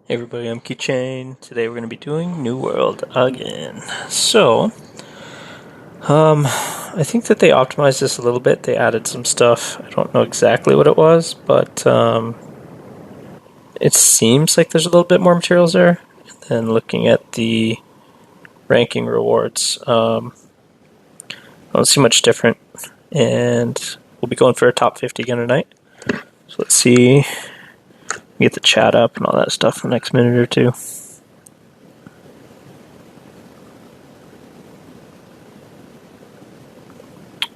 Hey everybody, I'm Keychain. Today we're going to be doing New World again. So, I think that they optimized this a little bit. They added some stuff. I don't know exactly what it was, but it seems like there's a little bit more materials there. And then looking at the ranking rewards, I don't see much different. And we'll be going for a top 50 again tonight. So let's see, get the chat up and all that stuff in the next minute or two.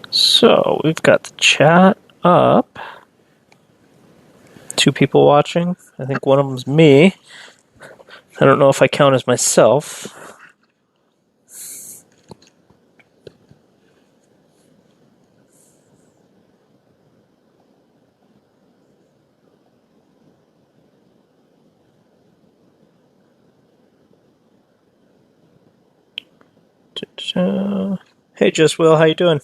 So we've got the chat up. 2 people watching. I think one of them's me. I don't know if I count as myself. Hey, Just Will, how you doing?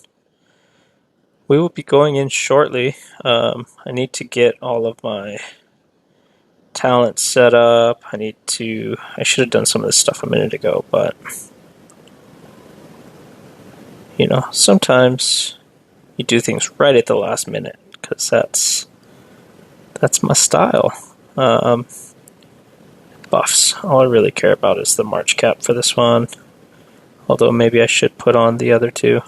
We will be going in shortly. I need to get all of my talent set up. I should have done some of this stuff a minute ago, but you know, sometimes you do things right at the last minute because that's my style. Buffs. All I really care about is the March cap for this one. Although maybe I should put on the other 2.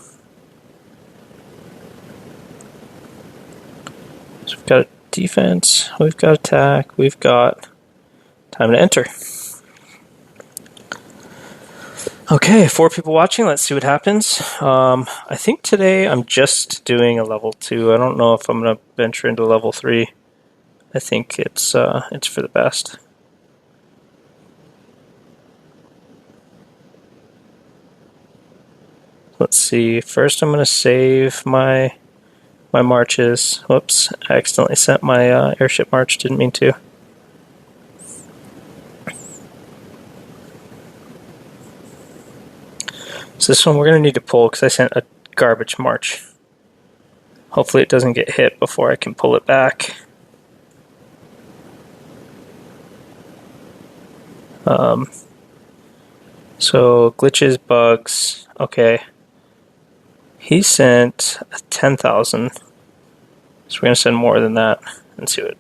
So we've got defense, we've got attack, we've got time to enter. Okay, 4 people watching. Let's see what happens. I think today I'm just doing a level 2. I don't know if I'm going to venture into level 3. I think it's for the best. Let's see. First, I'm going to save my marches. Whoops! I accidentally sent my airship march. Didn't mean to. So this one we're going to need to pull because I sent a garbage march. Hopefully it doesn't get hit before I can pull it back. So glitches, bugs. Okay. He sent 10,000. So we're going to send more than that and see what.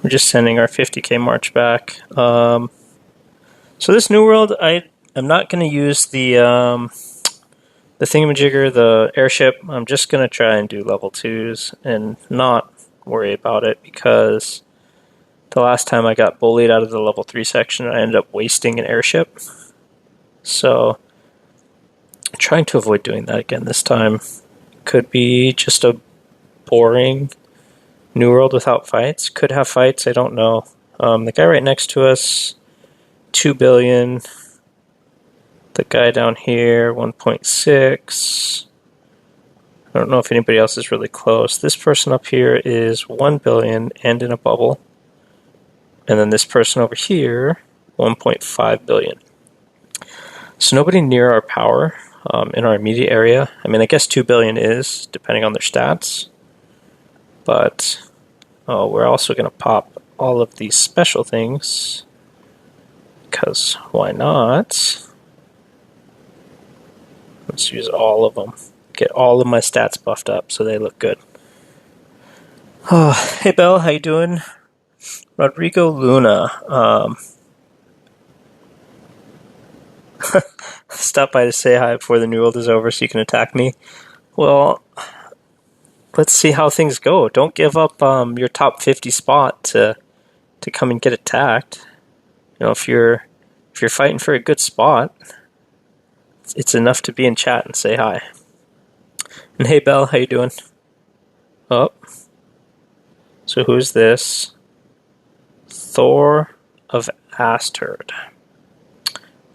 We're just sending our 50k march back. So this new world, I'm not going to use the thingamajigger, the airship. I'm just going to try and do level 2s and not worry about it because the last time I got bullied out of the level 3 section, I ended up wasting an airship. So I'm trying to avoid doing that again this time. Could be just a boring new world without fights. Could have fights, I don't know. The guy right next to us, 2 billion. The guy down here, 1.6. I don't know if anybody else is really close. This person up here is 1 billion and in a bubble. And then this person over here, 1.5 billion. So nobody near our power in our immediate area. I mean, I guess 2 billion is, depending on their stats. But we're also going to pop all of these special things. Because why not? Let's use all of them. Get all of my stats buffed up so they look good. Oh, hey Belle, how you doing? Rodrigo Luna. Stop by to say hi before the new world is over so you can attack me. Well, let's see how things go. Don't give up your top 50 spot to come and get attacked. You know, if you're fighting for a good spot, it's enough to be in chat and say hi. And hey Belle, how you doing? Oh. So who's this? Thor of Asterd.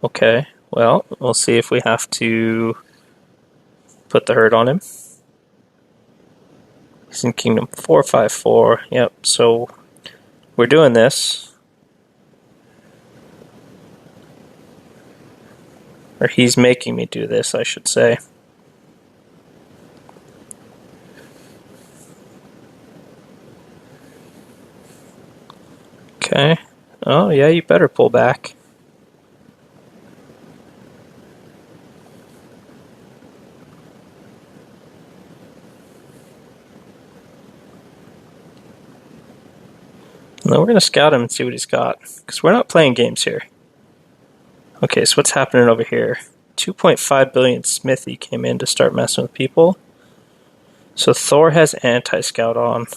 Okay, well, we'll see if we have to put the hurt on him. He's in Kingdom 454. Yep, so we're doing this. Or he's making me do this, I should say. Okay. Oh, yeah, you better pull back. Now we're going to scout him and see what he's got, because we're not playing games here. Okay, so what's happening over here? 2.5 billion Smithy came in to start messing with people. So Thor has anti-scout on.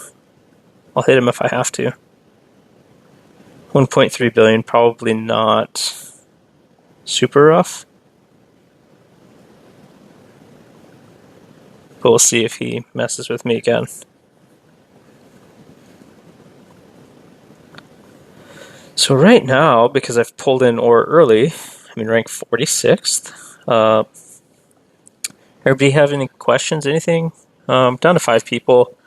I'll hit him if I have to. 1.3 billion, probably not super rough. But we'll see if he messes with me again. So right now, because I've pulled in ore early, I'm in rank 46th. Everybody have any questions, anything? Down to 5 people.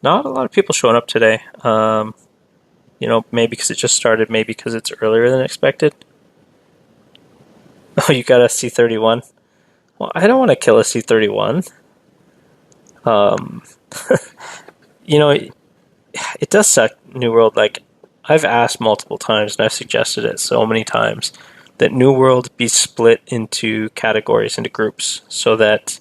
Not a lot of people showing up today. You know, maybe because it just started, maybe because it's earlier than expected. Oh, you got a C31? Well, I don't want to kill a C31. You know, it does suck, New World. Like, I've asked multiple times, and I've suggested it so many times, that New World be split into categories, into groups, so that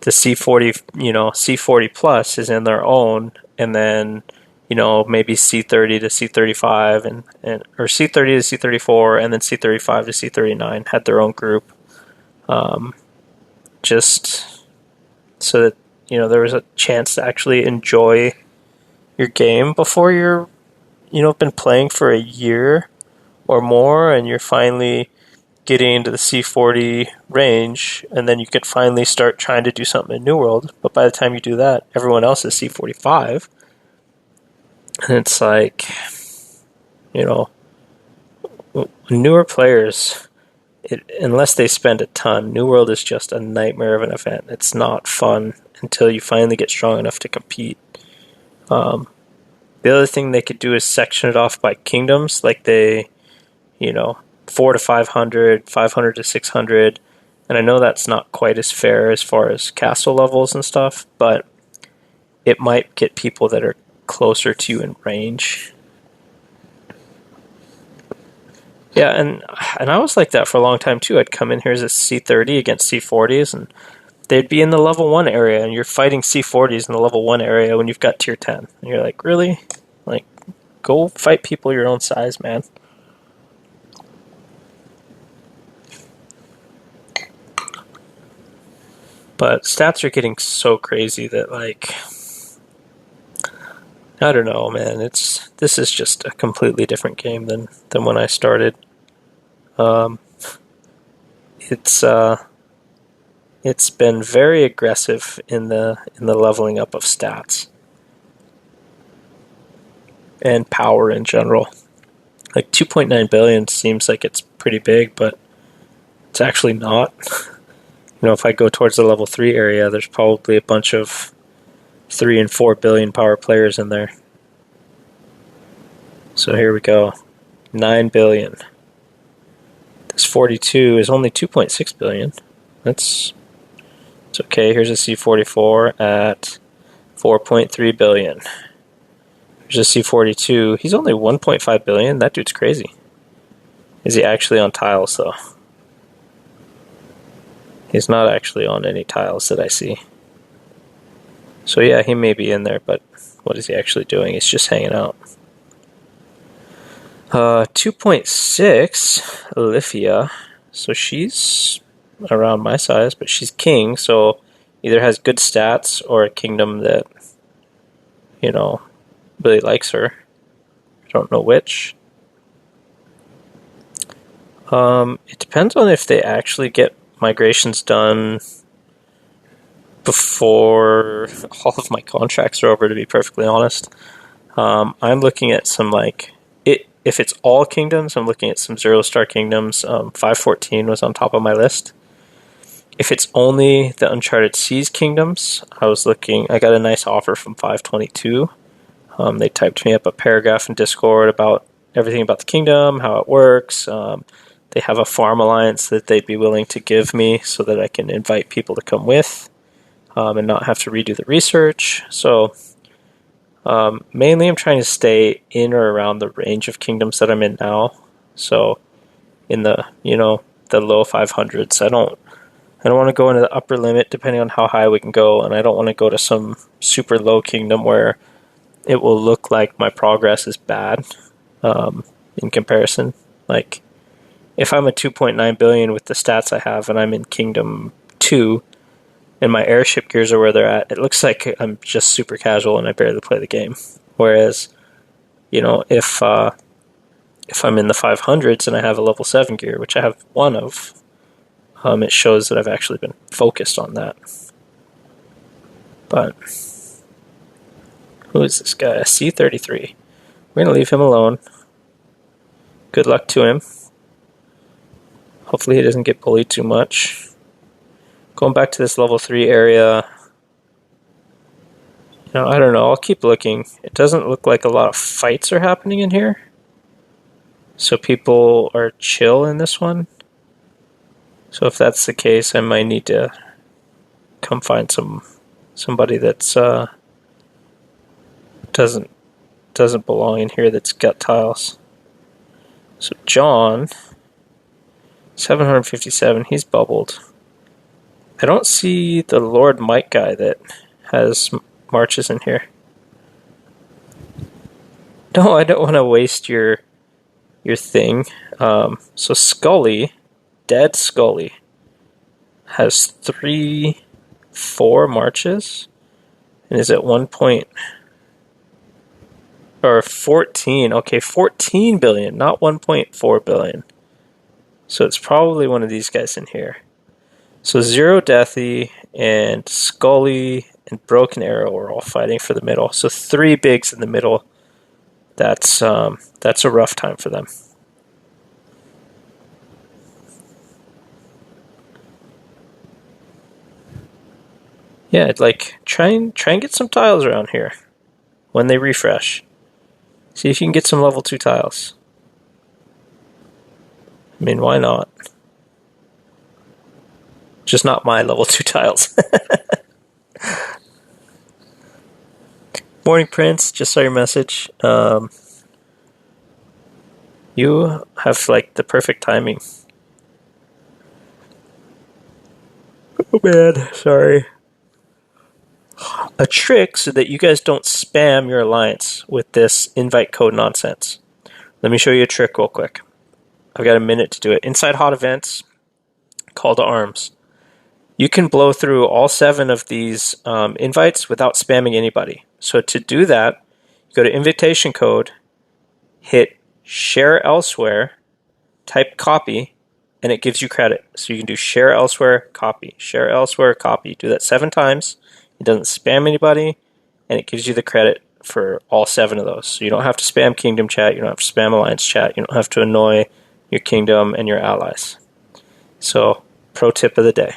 the C40, you know, C40 plus is in their own, and then, you know, maybe C30 to C35, or C30 to C34, and then C35 to C39 had their own group, just so that, you know, there was a chance to actually enjoy your game before you're, you know, been playing for a year or more, and you're finally getting into the C40 range, and then you could finally start trying to do something in New World. But by the time you do that, everyone else is C45, and it's like, you know, newer players, unless they spend a ton, New World is just a nightmare of an event. It's not fun until you finally get strong enough to compete. The other thing they could do is section it off by kingdoms, like they, you know, 4 to 500, 500 to 600, and I know that's not quite as fair as far as castle levels and stuff, but it might get people that are closer to you in range. Yeah, and I was like that for a long time too. I'd come in here as a C30 against C40s, and they'd be in the level 1 area, and you're fighting C40s in the level 1 area when you've got tier 10. And you're like, really? Like, go fight people your own size, man. But stats are getting so crazy that, like, I don't know, man. This is just a completely different game than when I started. It's been very aggressive in the leveling up of stats and power in general. Like 2.9 billion seems like it's pretty big, but it's actually not. You know, if I go towards the level 3 area, there's probably a bunch of 3 and 4 billion power players in there. So here we go. 9 billion. This 42 is only 2.6 billion. It's okay. Here's a C44 at 4.3 billion. Here's a C42. He's only 1.5 billion. That dude's crazy. Is he actually on tiles, though? He's not actually on any tiles that I see. So yeah, he may be in there, but what is he actually doing? He's just hanging out. 2.6, Olivia. So she's around my size, but she's king, so either has good stats or a kingdom that, you know, really likes her. I don't know which. It depends on if they actually get migrations done before all of my contracts are over, to be perfectly honest. I'm looking at some, like, if it's all kingdoms, I'm looking at some 0-star kingdoms. 514 was on top of my list. If it's only the Uncharted Seas kingdoms, I got a nice offer from 522. They typed me up a paragraph in Discord about everything about the kingdom, how it works. They have a farm alliance that they'd be willing to give me so that I can invite people to come with and not have to redo the research. So Mainly I'm trying to stay in or around the range of kingdoms that I'm in now. So in the, the low 500s. I don't want to go into the upper limit depending on how high we can go, and I don't want to go to some super low kingdom where it will look like my progress is bad in comparison. Like, if I'm a 2.9 billion with the stats I have and I'm in Kingdom 2 and my airship gears are where they're at, it looks like I'm just super casual and I barely play the game. Whereas, if I'm in the 500s and I have a level 7 gear, which I have one of, it shows that I've actually been focused on that. But who is this guy? A C-33. We're going to leave him alone. Good luck to him. Hopefully he doesn't get bullied too much. Going back to this level 3 area. I don't know. I'll keep looking. It doesn't look like a lot of fights are happening in here. So people are chill in this one. So if that's the case, I might need to come find somebody that's doesn't belong in here that's got tiles. So John, 757, he's bubbled. I don't see the Lord Mike guy that has marches in here. No, I don't want to waste your thing. So Scully, Dead Scully, has 4 marches and is at 1 point or 14. Okay, 14 billion, not 1.4 billion. So it's probably one of these guys in here. So Zero Deathy and Scully and Broken Arrow are all fighting for the middle. So 3 bigs in the middle. That's a rough time for them. Yeah, like try and get some tiles around here when they refresh. See if you can get some level 2 tiles. I mean, why not? Just not my level 2 tiles. Morning, Prince. Just saw your message. You have like the perfect timing. Oh man, sorry. A trick so that you guys don't spam your alliance with this invite code nonsense. Let me show you a trick real quick. I've got a minute to do it. Inside hot events, call to arms. You can blow through all 7 of these invites without spamming anybody. So to do that, you go to invitation code, hit share elsewhere, type copy, and it gives you credit. So you can do share elsewhere, copy, share elsewhere, copy. Do that 7 times. It doesn't spam anybody, and it gives you the credit for all 7 of those. So you don't have to spam Kingdom chat, you don't have to spam Alliance chat, you don't have to annoy your Kingdom and your allies. So, pro tip of the day.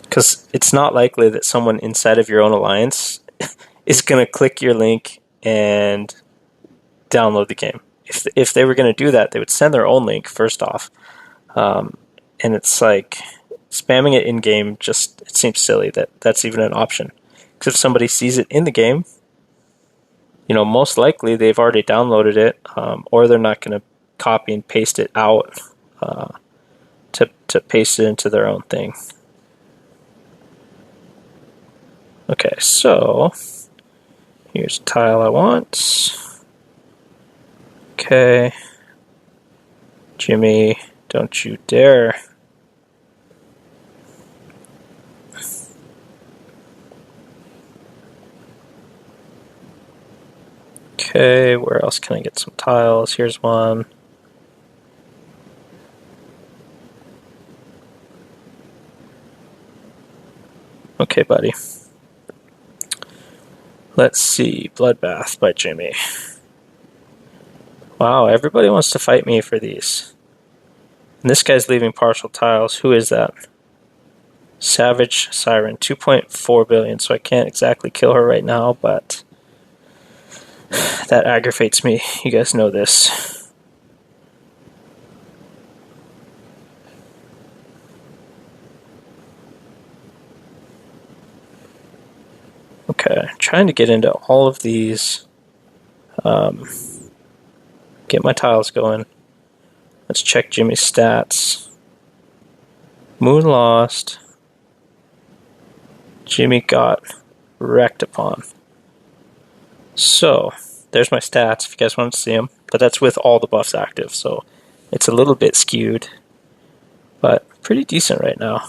Because it's not likely that someone inside of your own alliance is going to click your link and download the game. If they were going to do that, they would send their own link first off. And it's like spamming it in game it seems silly that that's even an option. Because if somebody sees it in the game, most likely they've already downloaded it, or they're not going to copy and paste it out to paste it into their own thing. Okay, so here's a tile I want. Okay. Jimmy, don't you dare. Okay, where else can I get some tiles? Here's one. Okay, buddy. Let's see. Bloodbath by Jimmy. Wow, everybody wants to fight me for these. And this guy's leaving partial tiles. Who is that? Savage Siren. 2.4 billion, so I can't exactly kill her right now, but that aggravates me. You guys know this. Okay, trying to get into all of these. Get my tiles going. Let's check Jimmy's stats. Moon lost. Jimmy got wrecked upon. So, there's my stats if you guys want to see them. But that's with all the buffs active, so it's a little bit skewed. But pretty decent right now.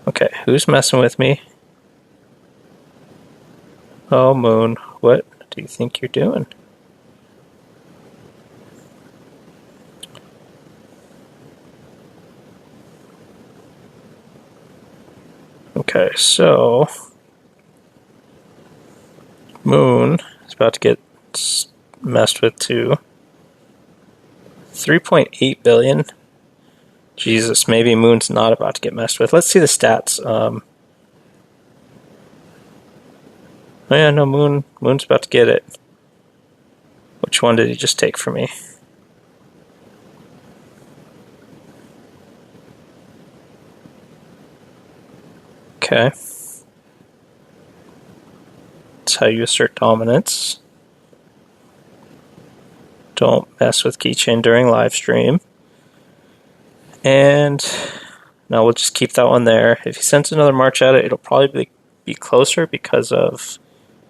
Okay, who's messing with me? Oh, Moon, what do you think you're doing? Okay, so Moon is about to get messed with too. 3.8 billion. Jesus, maybe Moon's not about to get messed with. Let's see the stats. Oh yeah, no, Moon's about to get it. Which one did he just take from me? Okay. That's how you assert dominance. Don't mess with keychain during live stream. And now we'll just keep that one there. If he sends another march at it, it'll probably be closer because of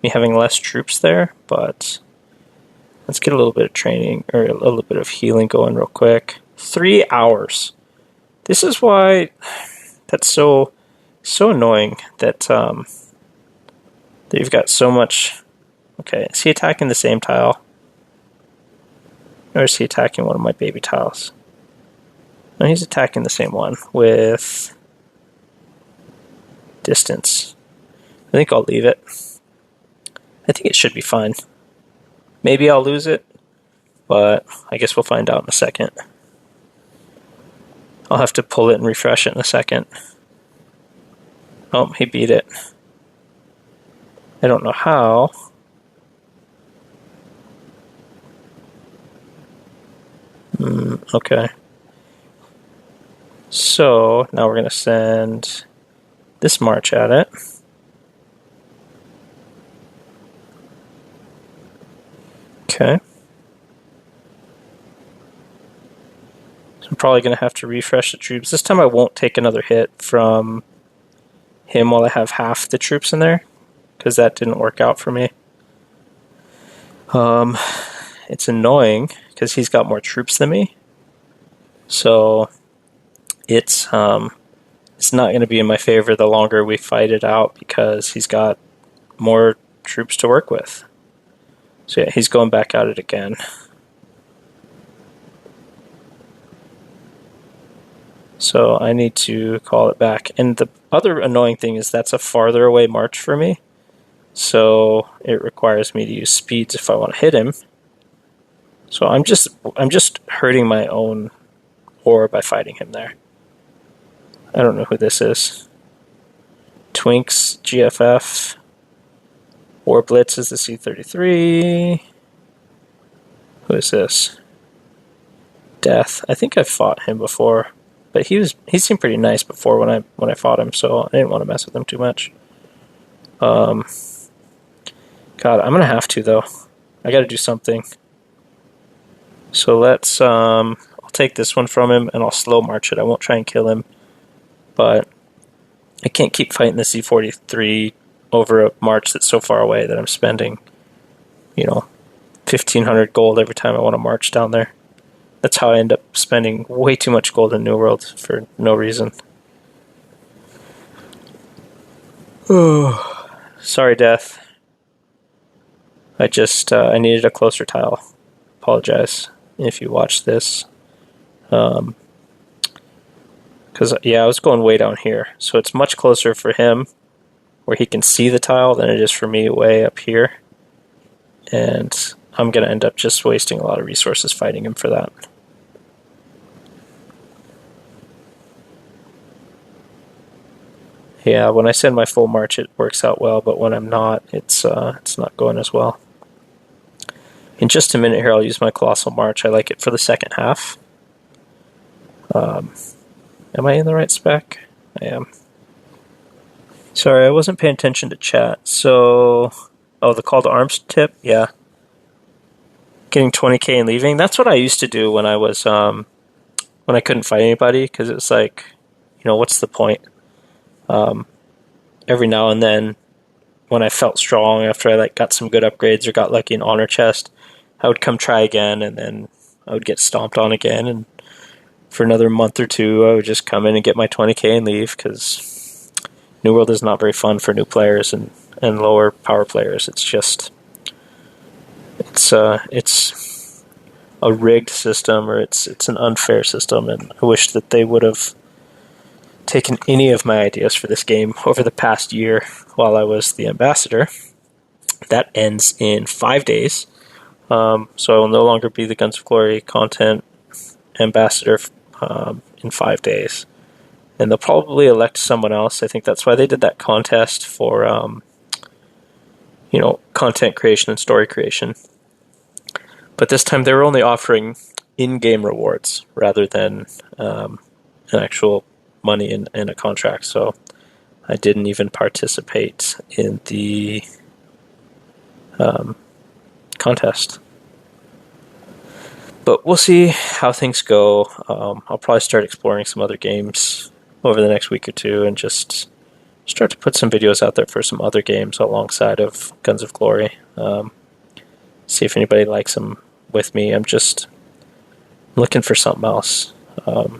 me having less troops there. But let's get a little bit of training, or a little bit of healing going real quick. 3 hours. This is why that's so annoying that that you've got so much. Okay, is he attacking the same tile? Or is he attacking one of my baby tiles? No, he's attacking the same one with distance. I think I'll leave it. I think it should be fine. Maybe I'll lose it, but I guess we'll find out in a second. I'll have to pull it and refresh it in a second. Oh, he beat it. I don't know how. Okay. So, now we're going to send this march at it. Okay. So I'm probably going to have to refresh the troops. This time I won't take another hit from him while I have half the troops in there, because that didn't work out for me. It's annoying because he's got more troops than me, so it's not going to be in my favor the longer we fight it out, because he's got more troops to work with. So yeah, he's going back at it again. So I need to call it back. And the other annoying thing is that's a farther away march for me. So it requires me to use speeds if I want to hit him. So I'm just hurting my own ore by fighting him there. I don't know who this is. Twinks, GFF. War Blitz is the C-33. Who is this? Death. I think I've fought him before, but he seemed pretty nice before when I fought him, so I didn't want to mess with him too much. God, I'm gonna have to though. I got to do something. So let's. I'll take this one from him and I'll slow march it. I won't try and kill him, but I can't keep fighting the C-43 over a march that's so far away that I'm spending, 1,500 gold every time I want to march down there. That's how I end up spending way too much gold in New World for no reason. Oh, sorry, Death. I needed a closer tile. Apologize if you watch this. Because, I was going way down here. So it's much closer for him, where he can see the tile, than it is for me way up here. And I'm going to end up just wasting a lot of resources fighting him for that. Yeah, when I send my full march, it works out well, but when I'm not, it's not going as well. In just a minute here, I'll use my Colossal March. I like it for the second half. Am I in the right spec? I am. Sorry, I wasn't paying attention to chat. So, the call to arms tip, yeah. Getting 20k and leaving. That's what I used to do when I was when I couldn't fight anybody, because it was like, what's the point? Every now and then, when I felt strong after I got some good upgrades or got lucky in honor chest, I would come try again, and then I would get stomped on again, and for another month or two, I would just come in and get my 20k and leave, because New World is not very fun for new players and lower power players. It's just it's a rigged system, or it's an unfair system, and I wish that they would have taken any of my ideas for this game over the past year while I was the ambassador. That ends in 5 days, so I will no longer be the Guns of Glory content ambassador in 5 days, and they'll probably elect someone else. I think that's why they did that contest for content creation and story creation. But this time they were only offering in-game rewards rather than an actual money in a contract. So I didn't even participate in the contest. But we'll see how things go. I'll probably start exploring some other games over the next week or two and just start to put some videos out there for some other games alongside of Guns of Glory. See if anybody likes them with me. I'm just looking for something else. A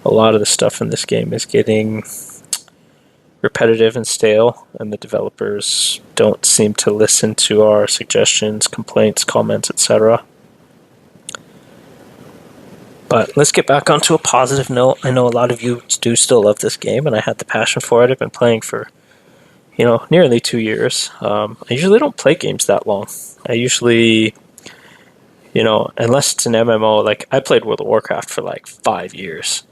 lot of the stuff in this game is getting repetitive and stale, and the developers don't seem to listen to our suggestions, complaints, comments, etc. But let's get back onto a positive note. I know a lot of you do still love this game, and I had the passion for it. I've been playing for, nearly 2 years. I usually don't play games that long. I usually, unless it's an MMO, I played World of Warcraft for 5 years.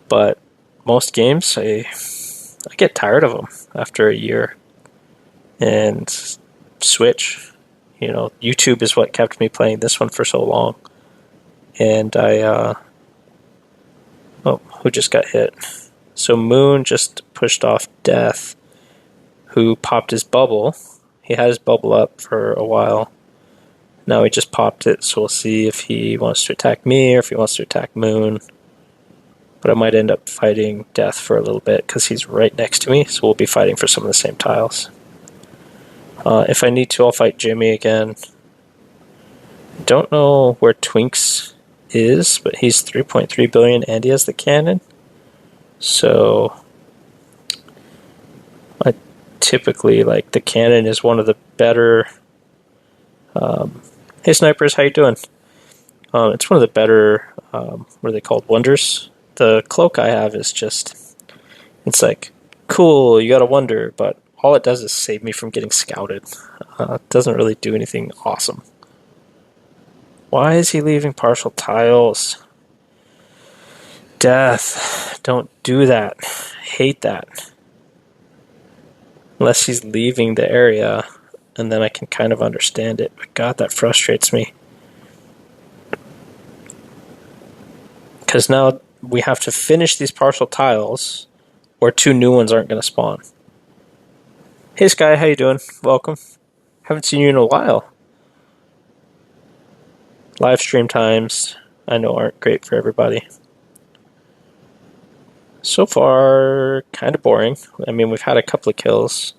But most games, I get tired of them after a year and switch. YouTube is what kept me playing this one for so long. And who just got hit? So Moon just pushed off Death, who popped his bubble. He had his bubble up for a while. Now he just popped it, so we'll see if he wants to attack me or if he wants to attack Moon. But I might end up fighting Death for a little bit because he's right next to me, so we'll be fighting for some of the same tiles. If I need to, I'll fight Jimmy again. Don't know where Twinks is, but he's 3.3 billion and he has the cannon. So I typically the cannon is one of the better. Hey snipers, how you doing? It's one of the better. What are they called? Wonders. The cloak I have is just. It's cool. You got a wonder, but all it does is save me from getting scouted. It doesn't really do anything awesome. Why is he leaving partial tiles? Death. Don't do that. Hate that. Unless he's leaving the area, and then I can kind of understand it. But God, that frustrates me. Because now we have to finish these partial tiles, or 2 new ones aren't going to spawn. Hey Sky, how you doing? Welcome. Haven't seen you in a while. Live stream times, I know, aren't great for everybody. So far, kind of boring. I mean, we've had a couple of kills.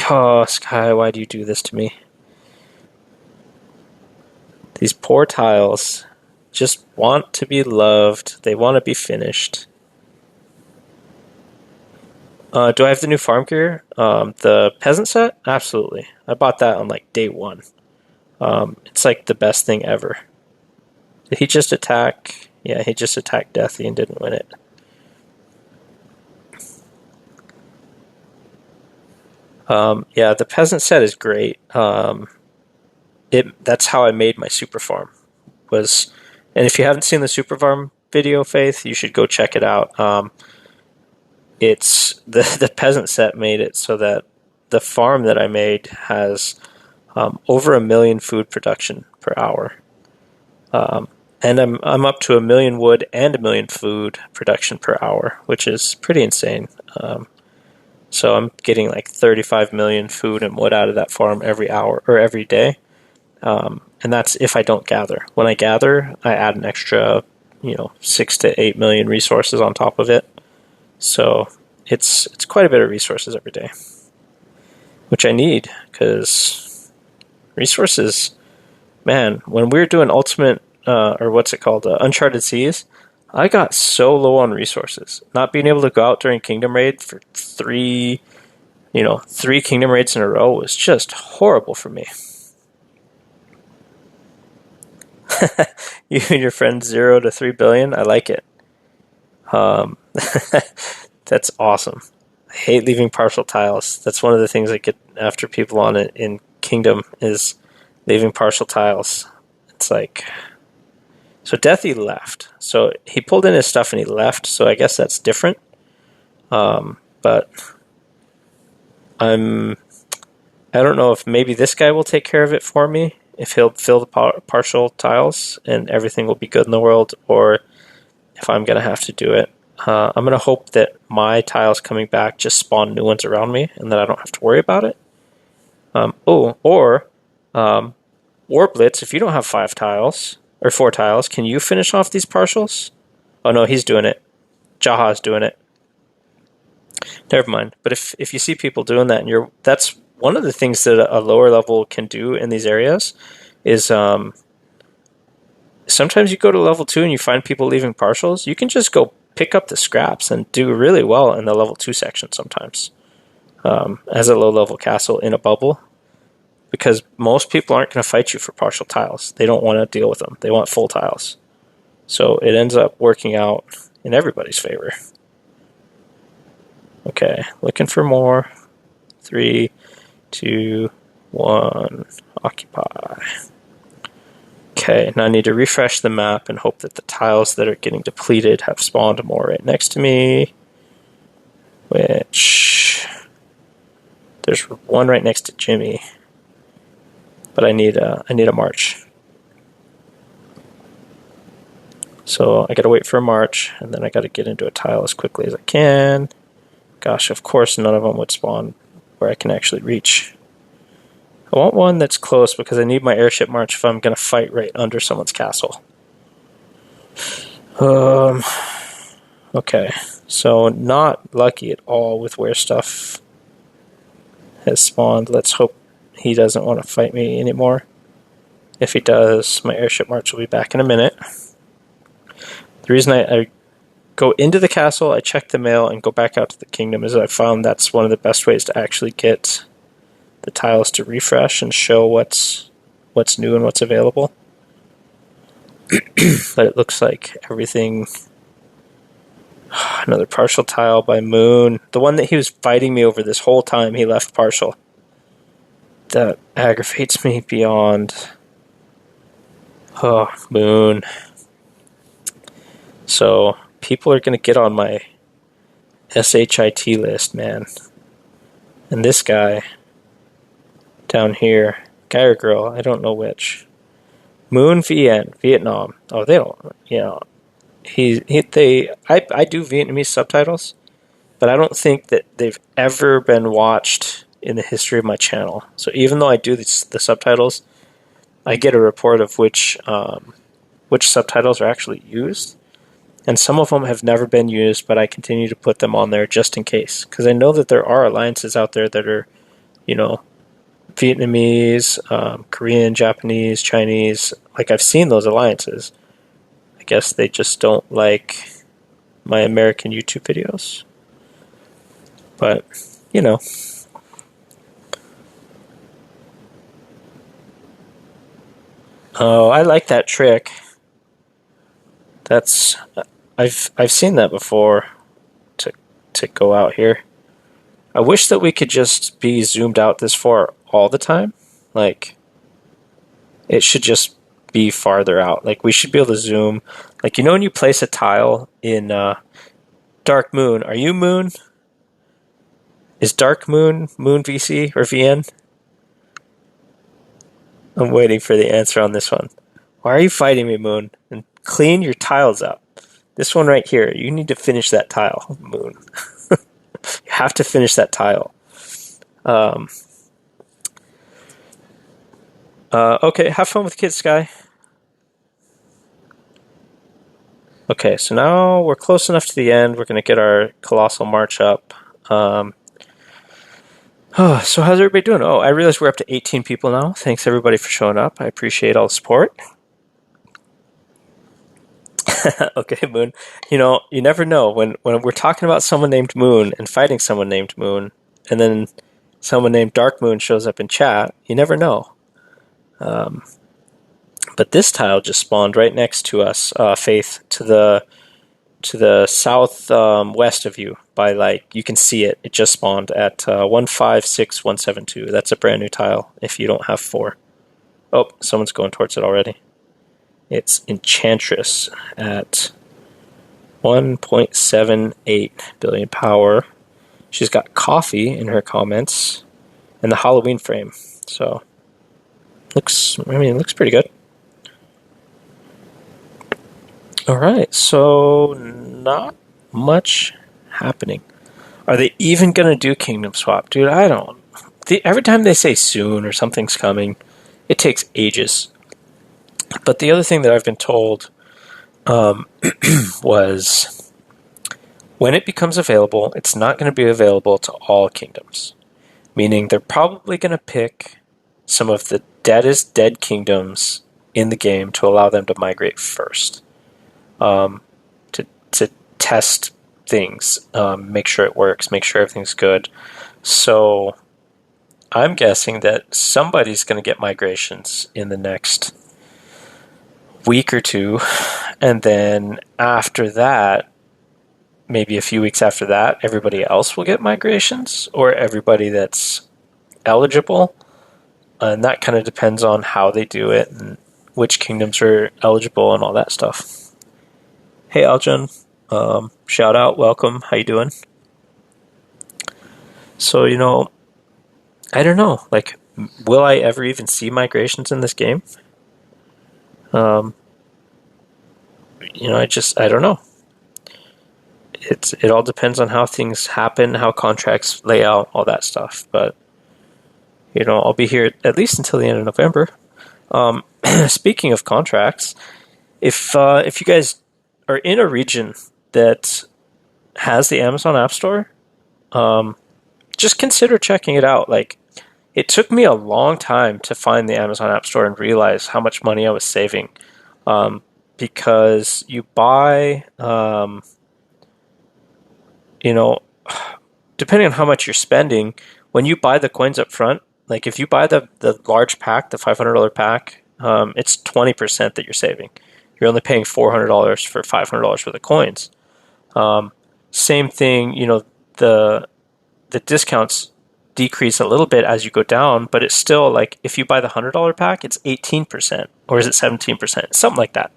Oh, Sky, why do you do this to me? These poor tiles just want to be loved. They want to be finished. Do I have the new farm gear? The peasant set? Absolutely. I bought that on day 1. It's the best thing ever. Did he just attack? Yeah, he just attacked Deathy and didn't win it. Yeah, the peasant set is great. That's how I made my super farm. And if you haven't seen the super farm video, Faith, you should go check it out. It's the peasant set made it so that the farm that I made has over 1 million food production per hour, and I'm up to 1 million wood and 1 million food production per hour, which is pretty insane. So I'm getting like 35 million food and wood out of that farm every hour or every day. And that's if I don't gather. When I gather, I add an extra, 6 to 8 million resources on top of it. So it's quite a bit of resources every day, which I need because resources, man, when we were doing Ultimate, or what's it called, Uncharted Seas, I got so low on resources. Not being able to go out during Kingdom Raid for three Kingdom Raids in a row was just horrible for me. You and your friends 0 to 3 billion, I like it. That's awesome. I hate leaving partial tiles. That's one of the things I get after people on it in Kingdom is leaving partial tiles. It's like, so Deathy left. So he pulled in his stuff and he left. So I guess that's different. But I don't know if maybe this guy will take care of it for me, if he'll fill the partial tiles and everything will be good in the world, or if I'm going to have to do it. I'm going to hope that my tiles coming back just spawn new ones around me and that I don't have to worry about it. War Blitz, if you don't have 5 tiles, or 4 tiles, can you finish off these partials? Oh no, he's doing it. Jaha's doing it. Never mind. But if you see people doing that, and that's one of the things that a lower level can do in these areas is sometimes you go to level 2 and you find people leaving partials. You can just go pick up the scraps and do really well in the level 2 section sometimes as a low level castle in a bubble, because most people aren't going to fight you for partial tiles. They don't want to deal with them. They want full tiles. So it ends up working out in everybody's favor. Okay, looking for more. 3, 2, 1, occupy. Okay, now I need to refresh the map and hope that the tiles that are getting depleted have spawned more right next to me. Which, there's one right next to Jimmy. But I need a march. So I gotta wait for a march, and then I gotta get into a tile as quickly as I can. Gosh, of course none of them would spawn where I can actually reach. I want one that's close because I need my airship march if I'm going to fight right under someone's castle. Okay, so not lucky at all with where stuff has spawned. Let's hope he doesn't want to fight me anymore. If he does, my airship march will be back in a minute. The reason I go into the castle, I check the mail, and go back out to the kingdom is I found that's one of the best ways to actually get the tiles to refresh and show what's new and what's available. But it looks like everything... Another partial tile by Moon. The one that he was fighting me over this whole time, he left partial. That aggravates me beyond... Oh, Moon. So, people are going to get on my SHIT list, man. And this guy... down here, guy or girl, I don't know which. Moon VN, Vietnam. Oh, they don't, I do Vietnamese subtitles, but I don't think that they've ever been watched in the history of my channel. So even though I do the subtitles, I get a report of which subtitles are actually used. And some of them have never been used, but I continue to put them on there just in case. Because I know that there are alliances out there that are, Vietnamese, Korean, Japanese, Chinese. Like, I've seen those alliances. I guess they just don't like my American YouTube videos. But, Oh, I like that trick. I've seen that before to go out here. I wish that we could just be zoomed out this far all the time. Like, it should just be farther out. Like, we should be able to zoom. Like, when you place a tile in Dark Moon, are you Moon? Is Dark Moon VC or VN? I'm waiting for the answer on this one. Why are you fighting me, Moon? And clean your tiles up. This one right here, you need to finish that tile, Moon. You have to finish that tile. Okay, have fun with kids, Sky. Okay, so now we're close enough to the end. We're going to get our Colossal March up. So how's everybody doing? Oh, I realize we're up to 18 people now. Thanks everybody for showing up. I appreciate all the support. Okay, Moon. You know, you never know when we're talking about someone named Moon and fighting someone named Moon, and then someone named Dark Moon shows up in chat. You never know. But this tile just spawned right next to us, Faith, to the south west of you. By like, you can see it. It just spawned at 156172. That's a brand new tile. If you don't have 4. Oh, someone's going towards it already. It's Enchantress at 1.78 billion power. She's got coffee in her comments and the Halloween frame. So looks pretty good. All right, so not much happening. Are they even going to do Kingdom Swap? Dude, I don't. Every time they say soon or something's coming, it takes ages. But the other thing that I've been told was when it becomes available, it's not going to be available to all kingdoms. Meaning they're probably going to pick some of the deadest dead kingdoms in the game to allow them to migrate first. To test things, make sure it works, make sure everything's good. So I'm guessing that somebody's going to get migrations in the next week or two, and then after that, maybe a few weeks after that, everybody else will get migrations, or everybody that's eligible. And that kind of depends on how they do it and which kingdoms are eligible and all that stuff. Hey, Aljan. Shout out, welcome. How you doing? So, you know, I don't know. Like, will I ever even see migrations in this game? You know, I don't know. It all depends on how things happen, how contracts lay out, all that stuff. But, you know, I'll be here at least until the end of November. Speaking of contracts, if you guys are in a region that has the Amazon App Store, just consider checking it out. Like, it took me a long time to find the Amazon App Store and realize how much money I was saving, because you buy, you know, depending on how much you're spending, when you buy the coins up front, like if you buy the large pack, the $500 pack, it's 20% that you're saving. You're only paying $400 for $500 worth of coins. Same thing, you know, the discounts decrease a little bit as you go down, but it's still like if you buy the $100 pack, it's 18%, or is it 17%? Something like that.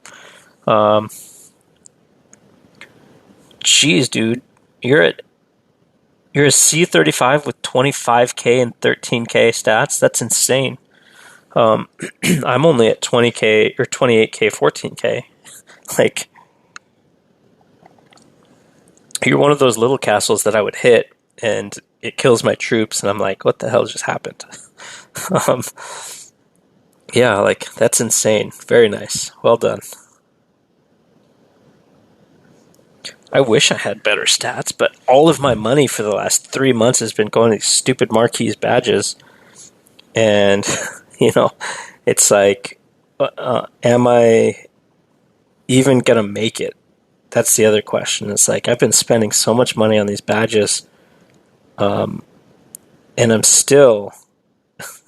Geez, dude, you're a C35 with 25k and 13k stats. That's insane. I'm only at 20k or 28k, 14k. Like, you're one of those little castles that I would hit and it kills my troops, and I'm like, what the hell just happened? Yeah, like, that's insane. Very nice. Well done. I wish I had better stats, but all of my money for the last 3 months has been going to these stupid Marquise badges. And, you know, it's like, am I even going to make it? That's the other question. It's like, I've been spending so much money on these badges, and I'm still,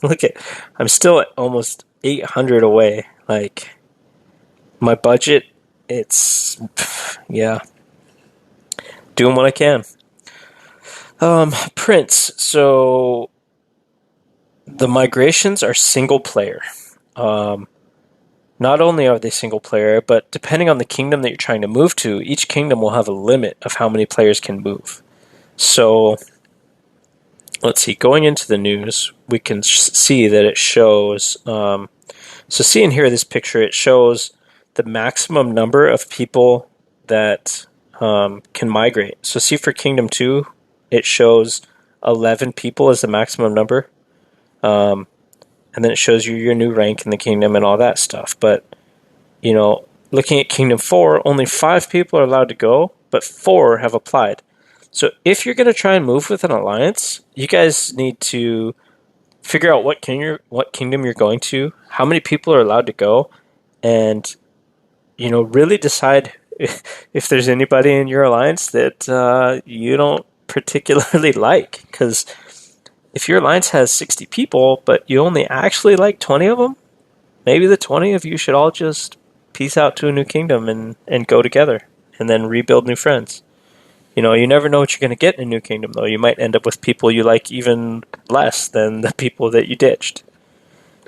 I'm still at almost 800 away. Like, my budget, it's, yeah, doing what I can. Prince, so the migrations are single player. Not only are they single player, but depending on the kingdom that you're trying to move to, each kingdom will have a limit of how many players can move. So, let's see, going into the news, we can see that it shows, so seeing here this picture, it shows the maximum number of people that can migrate. So see for Kingdom 2, it shows 11 people as the maximum number. And then it shows you your new rank in the kingdom and all that stuff. But, looking at Kingdom 4, only 5 people are allowed to go, but 4 have applied. So if you're going to try and move with an alliance, you guys need to figure out what kingdom you're going to, how many people are allowed to go, and really decide if there's anybody in your alliance that you don't particularly like. Because if your alliance has 60 people, but you only actually like 20 of them, maybe the 20 of you should all just peace out to a new kingdom and go together and then rebuild new friends. You never know what you're going to get in a new kingdom, though. You might end up with people you like even less than the people that you ditched.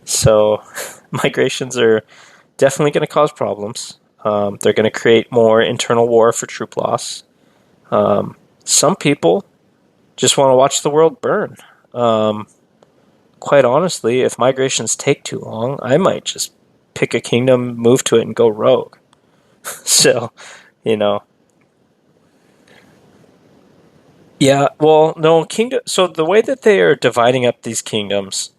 So migrations are definitely going to cause problems. They're going to create more internal war for troop loss. Some people just want to watch the world burn. Quite honestly, if migrations take too long, I might just pick a kingdom, move to it, and go rogue. So, Yeah, well, no, kingdom. So the way that they are dividing up these kingdoms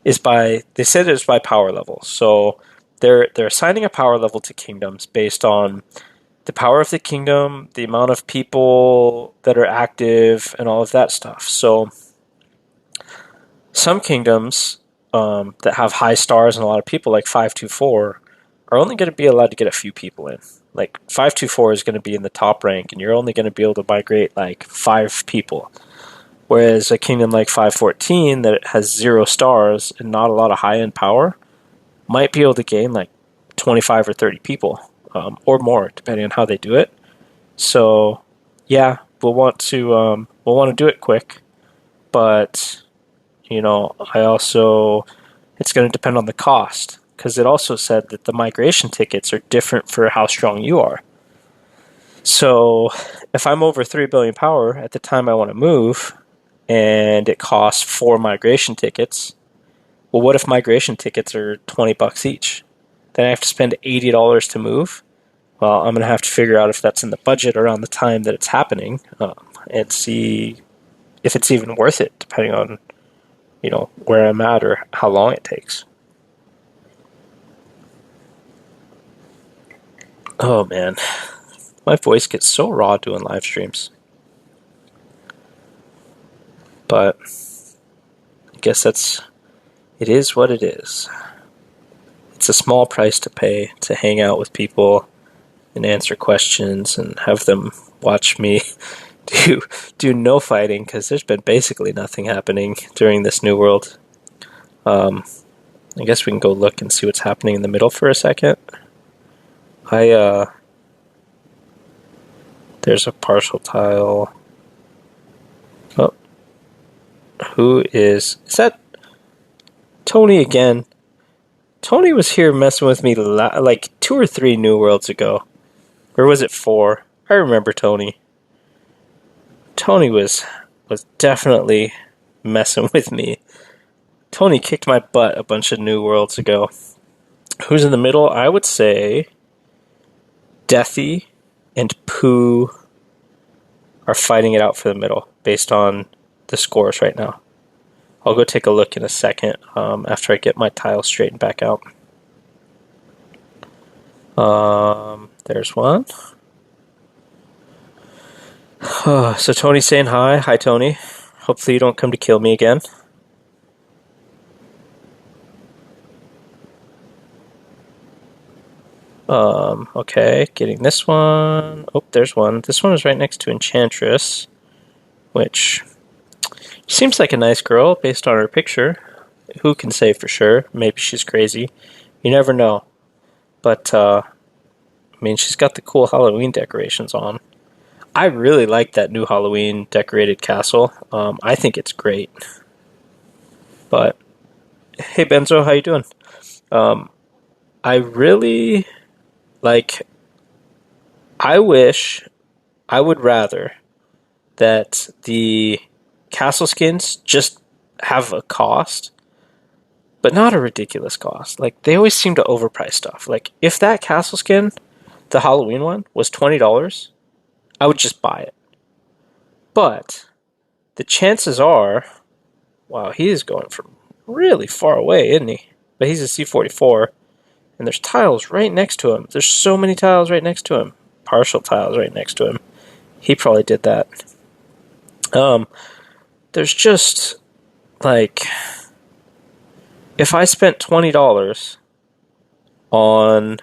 is they said it's by power level. So they're assigning a power level to kingdoms based on the power of the kingdom, the amount of people that are active, and all of that stuff. So some kingdoms that have high stars and a lot of people, like 524, are only going to be allowed to get a few people in. Like 524 is going to be in the top rank, and you're only going to be able to migrate like 5 people. Whereas a kingdom like 514 that has 0 stars and not a lot of high-end power might be able to gain like 25 or 30 people, or more, depending on how they do it. So, yeah, we'll want to do it quick, but I also, it's going to depend on the cost, because it also said that the migration tickets are different for how strong you are. So if I'm over 3 billion power at the time I want to move, and it costs 4 migration tickets, well, what if migration tickets are $20 each? Then I have to spend $80 to move. Well, I'm going to have to figure out if that's in the budget around the time that it's happening, and see if it's even worth it, depending on where I'm at or how long it takes. Oh man, my voice gets so raw doing live streams. But I guess it is what it is. It's a small price to pay to hang out with people and answer questions and have them watch me do no fighting, because there's been basically nothing happening during this new world. I guess we can go look and see what's happening in the middle for a second. There's a partial tile. Oh, is that Tony again? Tony was here messing with me like 2 or 3 new worlds ago. Or was it 4? I remember Tony. Tony was definitely messing with me. Tony kicked my butt a bunch of new worlds ago. Who's in the middle? I would say Deathy and Pooh are fighting it out for the middle based on the scores right now. I'll go take a look in a second after I get my tiles straightened back out. There's one. So Tony's saying hi. Hi, Tony. Hopefully you don't come to kill me again. Okay, getting this one. Oh, there's one. This one is right next to Enchantress, which seems like a nice girl based on her picture. Who can say for sure? Maybe she's crazy. You never know. But, she's got the cool Halloween decorations on. I really like that new Halloween decorated castle. I think it's great. But, hey Benzo, how you doing? I really... I would rather that the castle skins just have a cost, but not a ridiculous cost. They always seem to overprice stuff. If that castle skin, the Halloween one, was $20, I would just buy it. But the chances are, wow, he is going from really far away, isn't he? But he's a C44, and there's tiles right next to him. There's so many tiles right next to him. Partial tiles right next to him. He probably did that. There's just, like, if I spent $20 on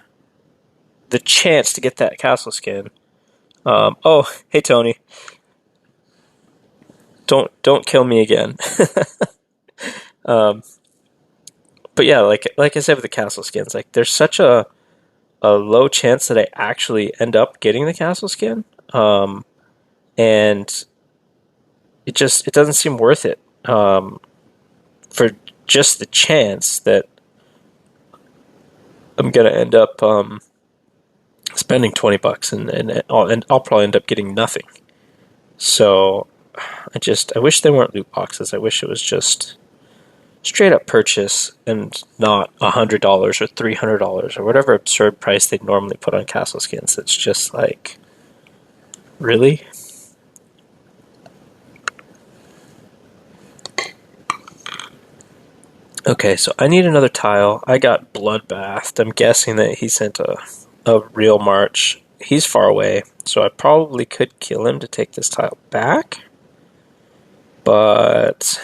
the chance to get that castle skin. Oh, hey Tony. Don't kill me again. But yeah, like I said with the castle skins, like there's such a low chance that I actually end up getting the castle skin. And it doesn't seem worth it. For just the chance that I'm gonna end up spending $20 and I'll probably end up getting nothing. So I wish they weren't loot boxes. I wish it was just straight up purchase and not $100 or $300 or whatever absurd price they'd normally put on castle skins. It's just like, really? Okay, so I need another tile. I got bloodbathed. I'm guessing that he sent a real march. He's far away, so I probably could kill him to take this tile back. But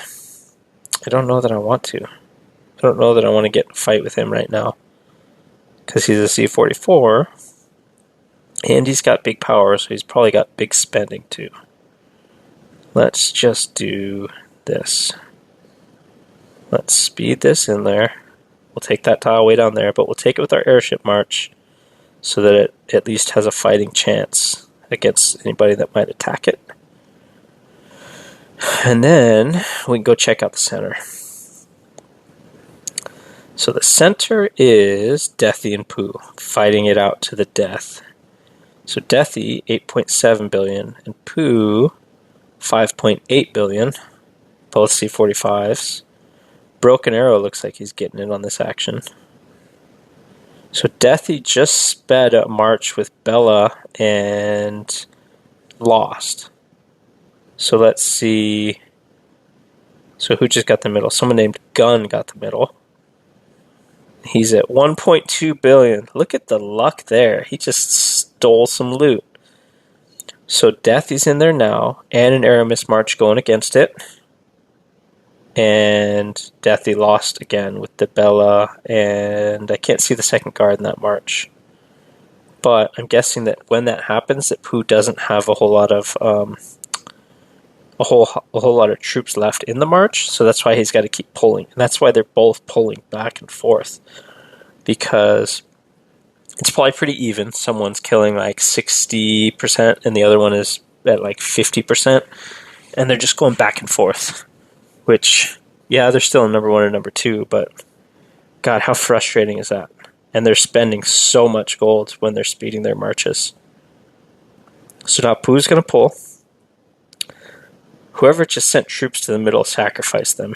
I don't know that I want to. I don't know that I want to get in a fight with him right now. Because he's a C44. And he's got big power, so he's probably got big spending too. Let's just do this. Let's speed this in there. We'll take that tile way down there, but we'll take it with our airship march so that it at least has a fighting chance against anybody that might attack it. And then we can go check out the center. So the center is Deathy and Pooh fighting it out to the death. So Deathy, 8.7 billion, and Pooh, 5.8 billion, both C45s. Broken Arrow looks like he's getting in on this action. So Deathy just sped a march with Bella and lost. So let's see. So who just got the middle? Someone named Gun got the middle. He's at 1.2 billion. Look at the luck there. He just stole some loot. So Deathy's in there now, and an Aramis march going against it. And Deathy lost again with the Bella, and I can't see the second guard in that march. But I'm guessing that when that happens, that Pooh doesn't have a whole lot of a whole lot of troops left in the march, so that's why he's got to keep pulling, and that's why they're both pulling back and forth, because it's probably pretty even. Someone's killing like 60%, and the other one is at like 50%, and they're just going back and forth. Which, yeah, they're still in number 1 and number 2, but God, how frustrating is that? And they're spending so much gold when they're speeding their marches. So now Pooh's going to pull. Whoever just sent troops to the middle sacrificed them.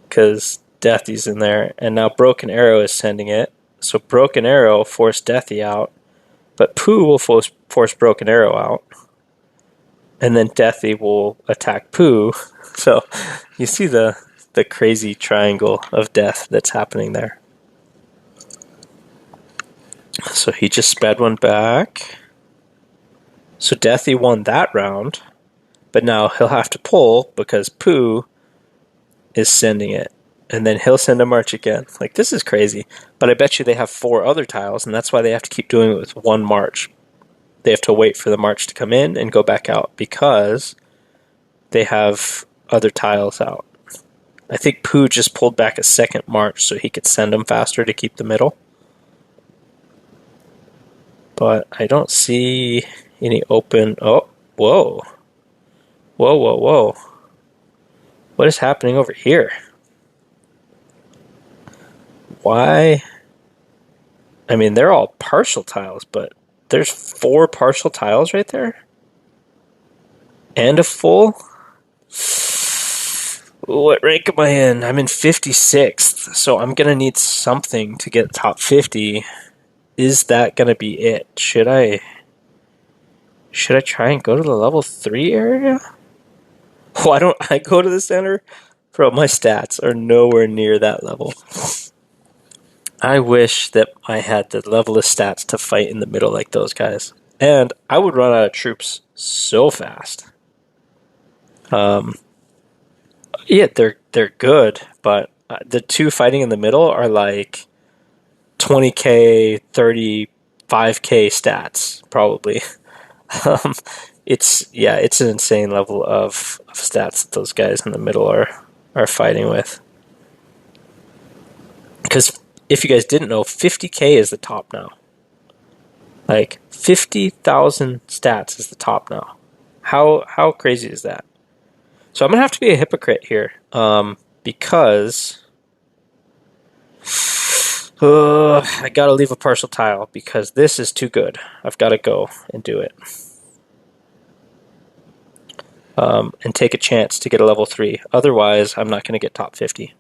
Because Deathy's in there. And now Broken Arrow is sending it. So Broken Arrow forced Deathy out. But Pooh will force Broken Arrow out. And then Deathy will attack Pooh. So you see the crazy triangle of death that's happening there. So he just sped one back. So Deathy won that round. But now he'll have to pull because Pooh is sending it. And then he'll send a march again. Like, this is crazy. But I bet you they have 4 other tiles, and that's why they have to keep doing it with one march. They have to wait for the march to come in and go back out because they have other tiles out. I think Pooh just pulled back a second march so he could send them faster to keep the middle. But I don't see any open... Oh, whoa. Whoa, whoa, whoa. What is happening over here? Why? I mean, they're all partial tiles, but there's 4 partial tiles right there? And a full? What rank am I in? I'm in 56th, so I'm going to need something to get top 50. Is that going to be it? Should I Should I try and go to the level 3 area? Why don't I go to the center? Bro, my stats are nowhere near that level. I wish that I had the level of stats to fight in the middle like those guys. And I would run out of troops so fast. Yeah, they're good, but the two fighting in the middle are like 20k, 35k stats probably. Um, it's an insane level of stats that those guys in the middle are fighting with. Because if you guys didn't know, 50k is the top now. Like 50,000 stats is the top now. How crazy is that? So I'm gonna have to be a hypocrite here, because I gotta leave a partial tile because this is too good. I've got to go and do it, and take a chance to get a level 3. Otherwise, I'm not gonna get top 50.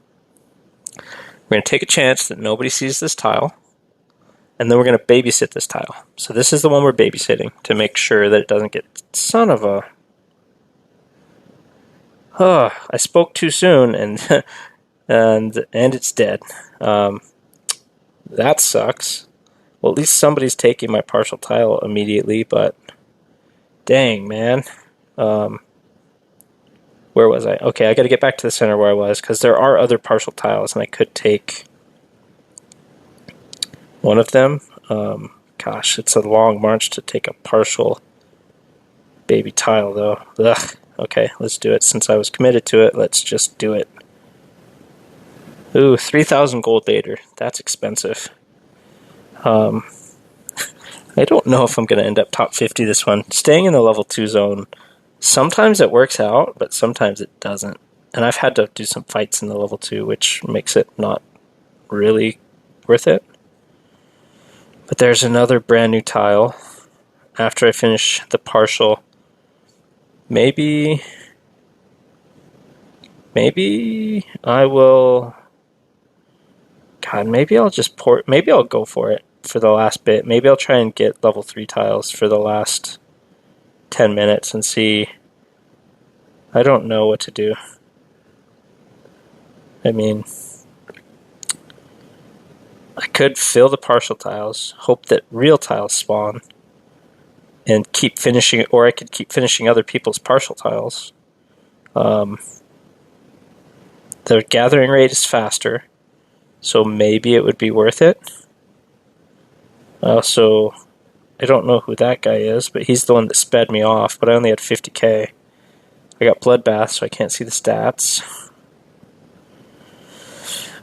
We're gonna take a chance that nobody sees this tile, and then we're gonna babysit this tile. So this is the one we're babysitting to make sure that it doesn't get. Son of a. I spoke too soon, and and it's dead. That sucks. Well, at least somebody's taking my partial tile immediately, but dang, man. Where was I? Okay, I got to get back to the center where I was, because there are other partial tiles, and I could take one of them. Gosh, it's a long march to take a partial baby tile, though. Ugh. Okay, let's do it. Since I was committed to it, let's just do it. Ooh, 3,000 gold later. That's expensive. I don't know if I'm going to end up top 50 this one. Staying in the level 2 zone, sometimes it works out, but sometimes it doesn't. And I've had to do some fights in the level 2, which makes it not really worth it. But there's another brand new tile. After I finish the partial, maybe I will... God, maybe I'll just port... Maybe I'll go for it for the last bit. Maybe I'll try and get level 3 tiles for the last 10 minutes and see... I don't know what to do. I mean, I could fill the partial tiles, hope that real tiles spawn, and keep finishing, or I could keep finishing other people's partial tiles. The gathering rate is faster, so maybe it would be worth it. Also, I don't know who that guy is, but he's the one that sped me off, but I only had 50k. I got Bloodbath, so I can't see the stats.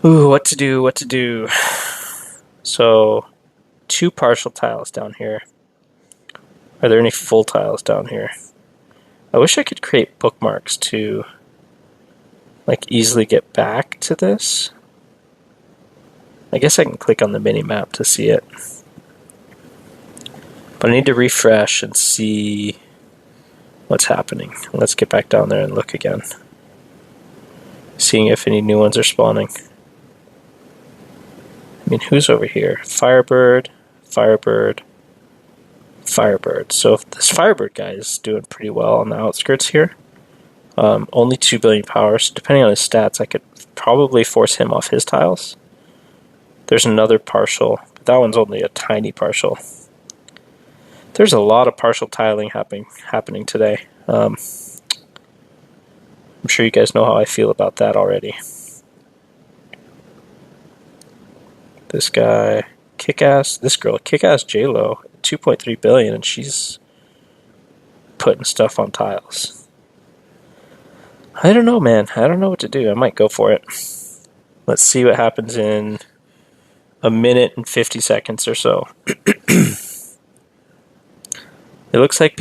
Ooh, what to do? So, 2 partial tiles down here. Are there any full tiles down here? I wish I could create bookmarks to, like, easily get back to this. I guess I can click on the mini-map to see it. But I need to refresh and see what's happening. Let's get back down there and look again. Seeing if any new ones are spawning. I mean, who's over here? Firebird, Firebird, Firebird. So if this Firebird guy is doing pretty well on the outskirts here. Only 2 billion power, so depending on his stats, I could probably force him off his tiles. There's another partial, but that one's only a tiny partial. There's a lot of partial tiling happening today. I'm sure you guys know how I feel about that already. This guy, Kick-Ass, this girl, Kick-Ass J-Lo, 2.3 billion, and she's putting stuff on tiles. I don't know, man. I don't know what to do. I might go for it. Let's see what happens in a minute and 50 seconds or so. It looks like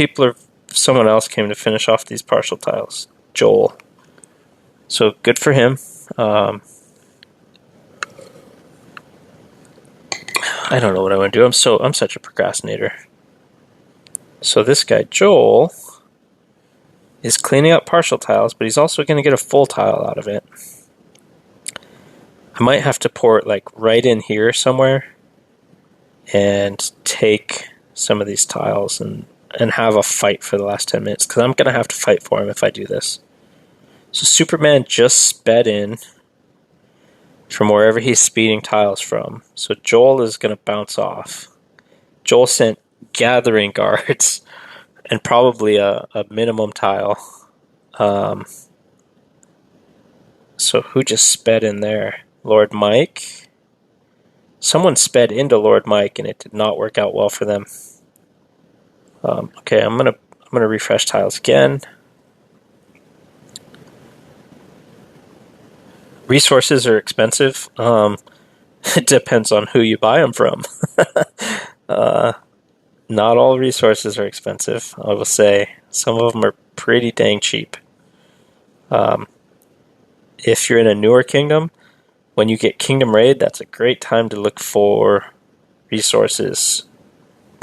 someone else came to finish off these partial tiles. Joel. So good for him. I don't know what I want to do. I'm such a procrastinator. So this guy, Joel, is cleaning up partial tiles, but he's also going to get a full tile out of it. I might have to port like right in here somewhere and take some of these tiles and and have a fight for the last 10 minutes, because I'm going to have to fight for him if I do this. So Superman just sped in from wherever he's speeding tiles from. So Joel is going to bounce off. Joel sent gathering guards and probably a minimum tile. So who just sped in there? Lord Mike? Someone sped into Lord Mike and it did not work out well for them. Okay, I'm gonna refresh tiles again. Resources are expensive. It depends on who you buy them from. Not all resources are expensive, I will say. Some of them are pretty dang cheap. If you're in a newer kingdom, when you get Kingdom Raid, that's a great time to look for resources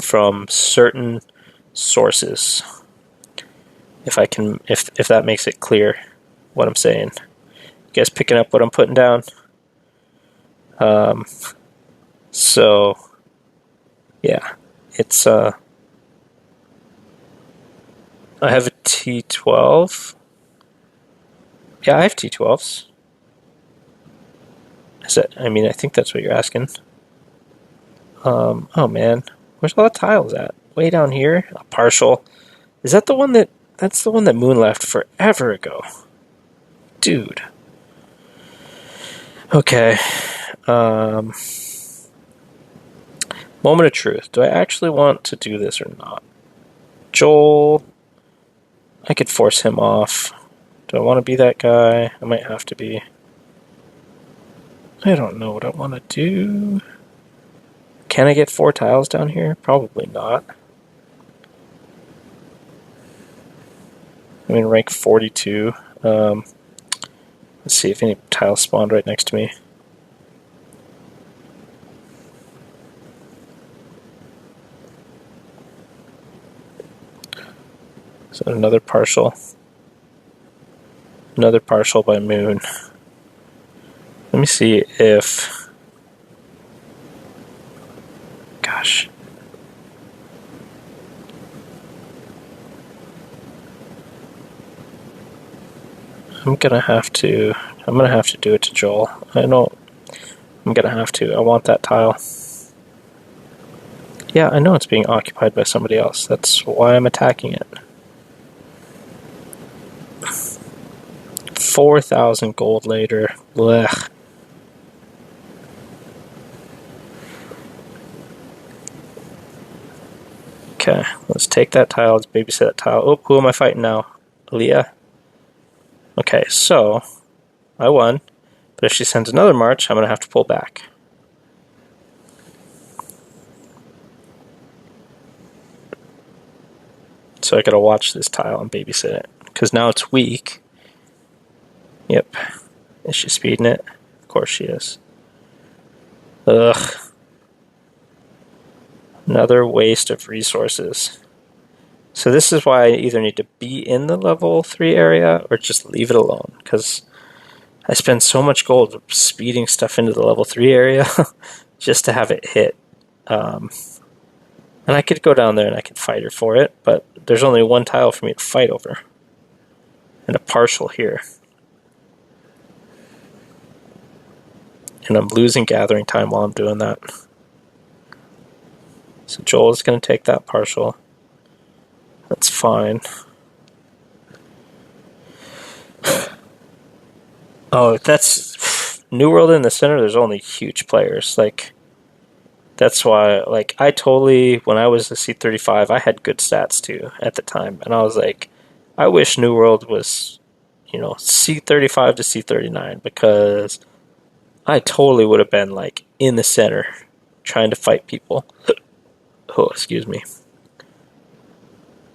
from certain sources. If that makes it clear what I'm saying. You guys picking up what I'm putting down? So yeah, it's I have a T12. Yeah, I have T12s. I think that's what you're asking. Oh man, where's all the tiles at? Way down here? A partial. Is that the one that's the one that Moon left forever ago? Dude. Okay. Moment of truth. Do I actually want to do this or not? Joel, I could force him off. Do I want to be that guy? I might have to be. I don't know what I want to do. Can I get 4 tiles down here? Probably not. I'm in rank 42. Let's see if any tiles spawned right next to me. So another partial. Another partial by Moon. Let me see if... Gosh. I'm gonna have to do it to Joel. I'm gonna have to. I want that tile. Yeah, I know it's being occupied by somebody else. That's why I'm attacking it. 4,000 gold later. Blech. Okay, let's take that tile. Let's babysit that tile. Oh, who am I fighting now? Aaliyah? Okay, so I won. But if she sends another march, I'm going to have to pull back. So I got to watch this tile and babysit it. Because now it's weak. Yep. Is she speeding it? Of course she is. Ugh. Another waste of resources. So this is why I either need to be in the level 3 area or just leave it alone. Because I spend so much gold speeding stuff into the level 3 area just to have it hit. And I could go down there and I could fight her for it, but there's only one tile for me to fight over. And a partial here. And I'm losing gathering time while I'm doing that. So Joel is going to take that partial. That's fine. Oh, that's... New World in the center, there's only huge players. Like, that's why, like, I totally... When I was a C35, I had good stats, too, at the time. And I was like, I wish New World was, C35 to C39, because I totally would have been, like, in the center, trying to fight people. Oh, excuse me.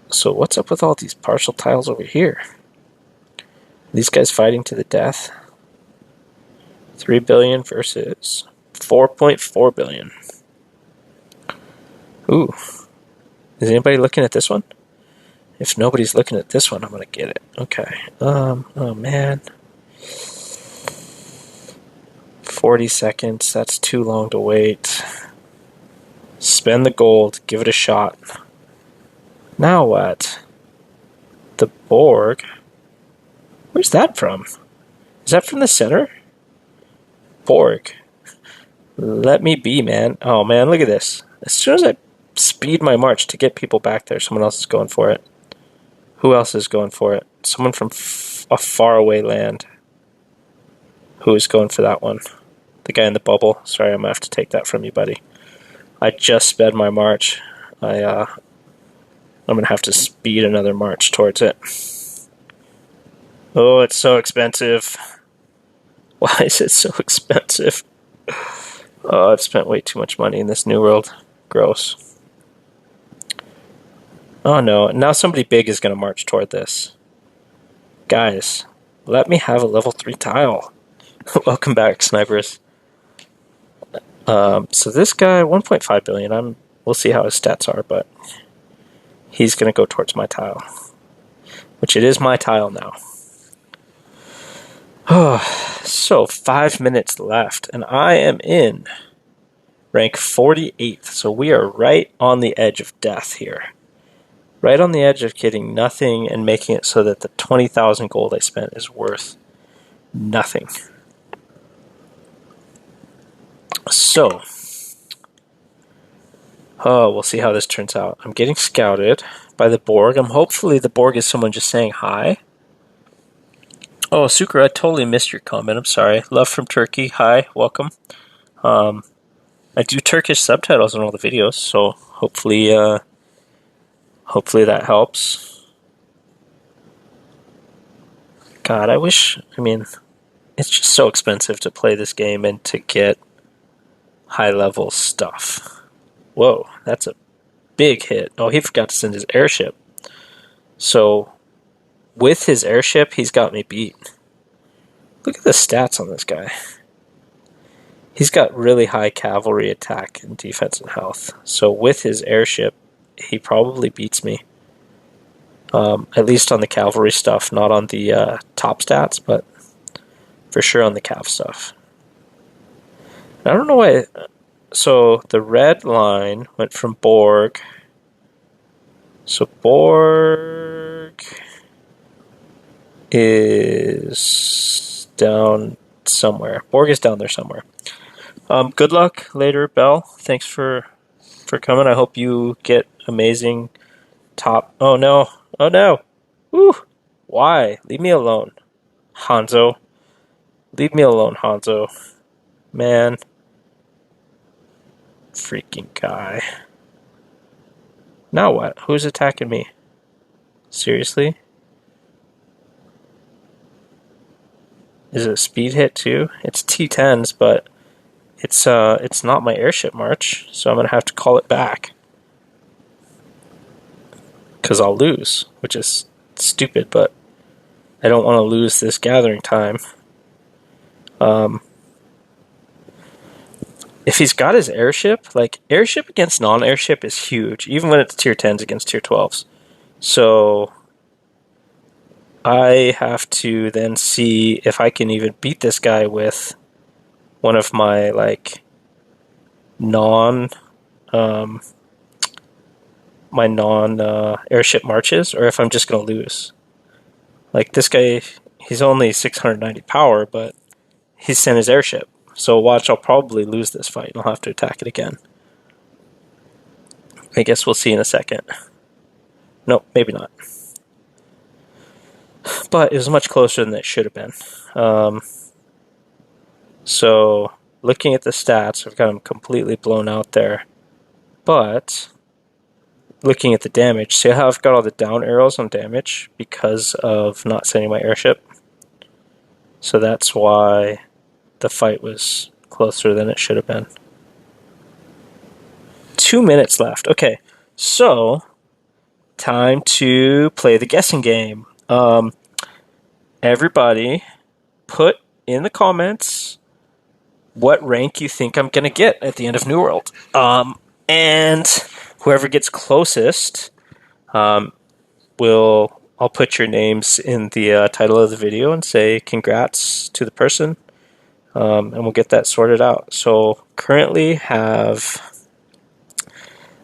So what's up with all these partial tiles over here? These guys fighting to the death? 3 billion versus 4.4 billion. Ooh. Is anybody looking at this one? If nobody's looking at this one, I'm going to get it. Okay. Oh man. 40 seconds. That's too long to wait. Spend the gold. Give it a shot. Now what? The Borg. Where's that from? Is that from the center? Borg. Let me be, man. Oh, man, look at this. As soon as I speed my march to get people back there, someone else is going for it. Who else is going for it? Someone from a faraway land. Who is going for that one? The guy in the bubble. Sorry, I'm going to have to take that from you, buddy. I just sped my march. I'm going to have to speed another march towards it. Oh, it's so expensive. Why is it so expensive? Oh, I've spent way too much money in this new world. Gross. Oh no, now somebody big is going to march toward this. Guys, let me have a level 3 tile. Welcome back, snipers. So this guy, 1.5 billion, we'll see how his stats are, but he's going to go towards my tile. Which it is my tile now. Oh, so 5 minutes left, and I am in rank 48th, so we are right on the edge of death here. Right on the edge of getting nothing and making it so that the 20,000 gold I spent is worth nothing. So, we'll see how this turns out. I'm getting scouted by the Borg. Hopefully the Borg is someone just saying hi. Oh, Sukra, I totally missed your comment. I'm sorry. Love from Turkey. Hi, welcome. I do Turkish subtitles on all the videos, so hopefully that helps. God, it's just so expensive to play this game and to get high-level stuff. Whoa, that's a big hit. Oh, he forgot to send his airship. So, with his airship, he's got me beat. Look at the stats on this guy. He's got really high cavalry attack and defense and health. So, with his airship, he probably beats me. At least on the cavalry stuff, not on the top stats, but for sure on the cav stuff. I don't know why. So the red line went from Borg. So Borg is down somewhere. Borg is down there somewhere. Good luck later, Belle. Thanks for coming. I hope you get amazing top. Oh no. Oh no. Woo. Why? Leave me alone, Hanzo. Leave me alone, Hanzo. Man. Freaking guy. Now what? Who's attacking me? Seriously? Is it a speed hit too? It's T10s, but it's not my airship march, so I'm gonna have to call it back. Because I'll lose, which is stupid, but I don't want to lose this gathering time. If he's got his airship, like, airship against non-airship is huge, even when it's tier 10s against tier 12s. So I have to then see if I can even beat this guy with one of my, like, airship marches, or if I'm just going to lose. Like, this guy, he's only 690 power, but he's sent his airship. So watch, I'll probably lose this fight, and I'll have to attack it again. I guess we'll see in a second. Nope, maybe not. But it was much closer than it should have been. So, looking at the stats, I've got him completely blown out there. But, looking at the damage, see how I've got all the down arrows on damage because of not sending my airship? So that's why the fight was closer than it should have been. 2 minutes left. Okay, so time to play the guessing game. Everybody, put in the comments what rank you think I'm going to get at the end of New World. And whoever gets closest, I'll put your names in the title of the video and say congrats to the person. And we'll get that sorted out. So currently have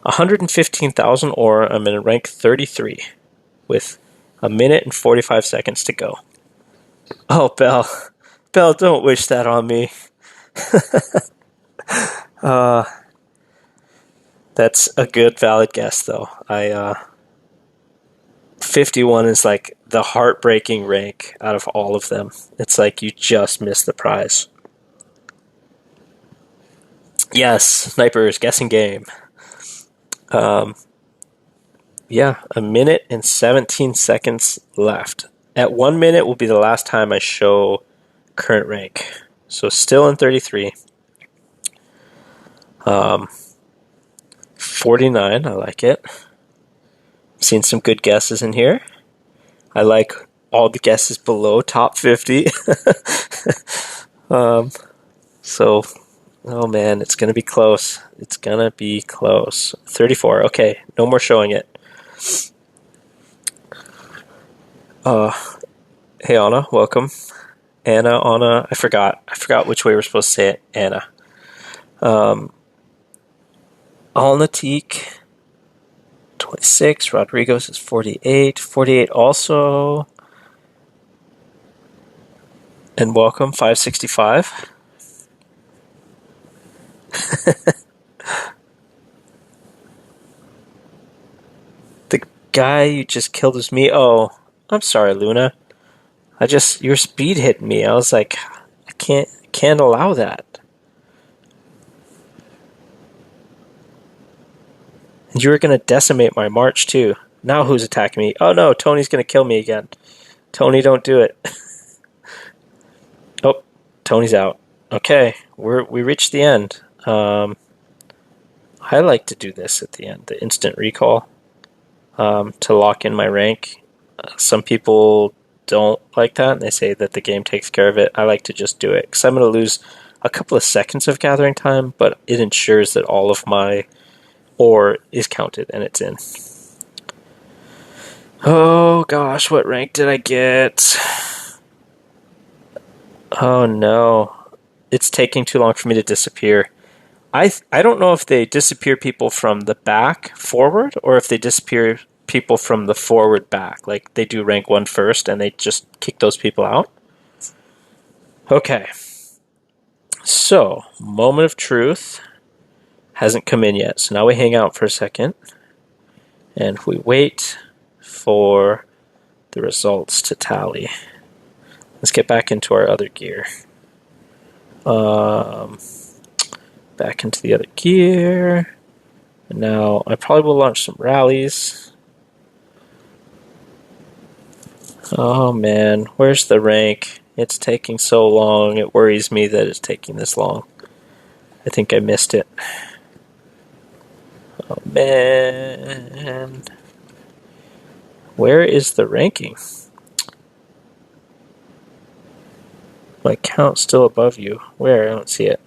115,000 ore. I'm in rank 33 with a minute and 45 seconds to go. Oh, Belle. Belle, don't wish that on me. That's a good, valid guess, though. 51 is like the heartbreaking rank out of all of them. It's like you just missed the prize. Yes, snipers, guessing game. Yeah, a minute and 17 seconds left. At 1 minute will be the last time I show current rank. So still in 33. 49, I like it. Seen some good guesses in here. I like all the guesses below top 50. So, oh man, it's going to be close. It's going to be close. 34, okay, no more showing it. Hey Anna, welcome. Anna, I forgot which way we're supposed to say it. Anna. Alnatique, 26. Rodriguez is 48. 48 also. And welcome, 565. The guy you just killed was me. Oh, I'm sorry, Luna. Your speed hit me. I was like, I can't allow that. And you were gonna decimate my march too. Now who's attacking me? Oh no, Tony's gonna kill me again. Tony, don't do it. Oh, Tony's out. Okay, we reached the end. I like to do this at the end, the instant recall, to lock in my rank. Some people don't like that, and they say that the game takes care of it. I like to just do it, because I'm going to lose a couple of seconds of gathering time, but it ensures that all of my ore is counted, and it's in. Oh gosh, what rank did I get? Oh no. It's taking too long for me to disappear. I don't know if they disappear people from the back forward, or if they disappear people from the forward back. Like they do rank 1 first and they just kick those people out. Okay. So, moment of truth hasn't come in yet. So now we hang out for a second and we wait for the results to tally. Let's get back into our other gear. Back into the other gear. And now I probably will launch some rallies. Oh man, where's the rank? It's taking so long. It worries me that it's taking this long. I think I missed it. Oh man. Where is the ranking? My count's still above you. Where? I don't see it.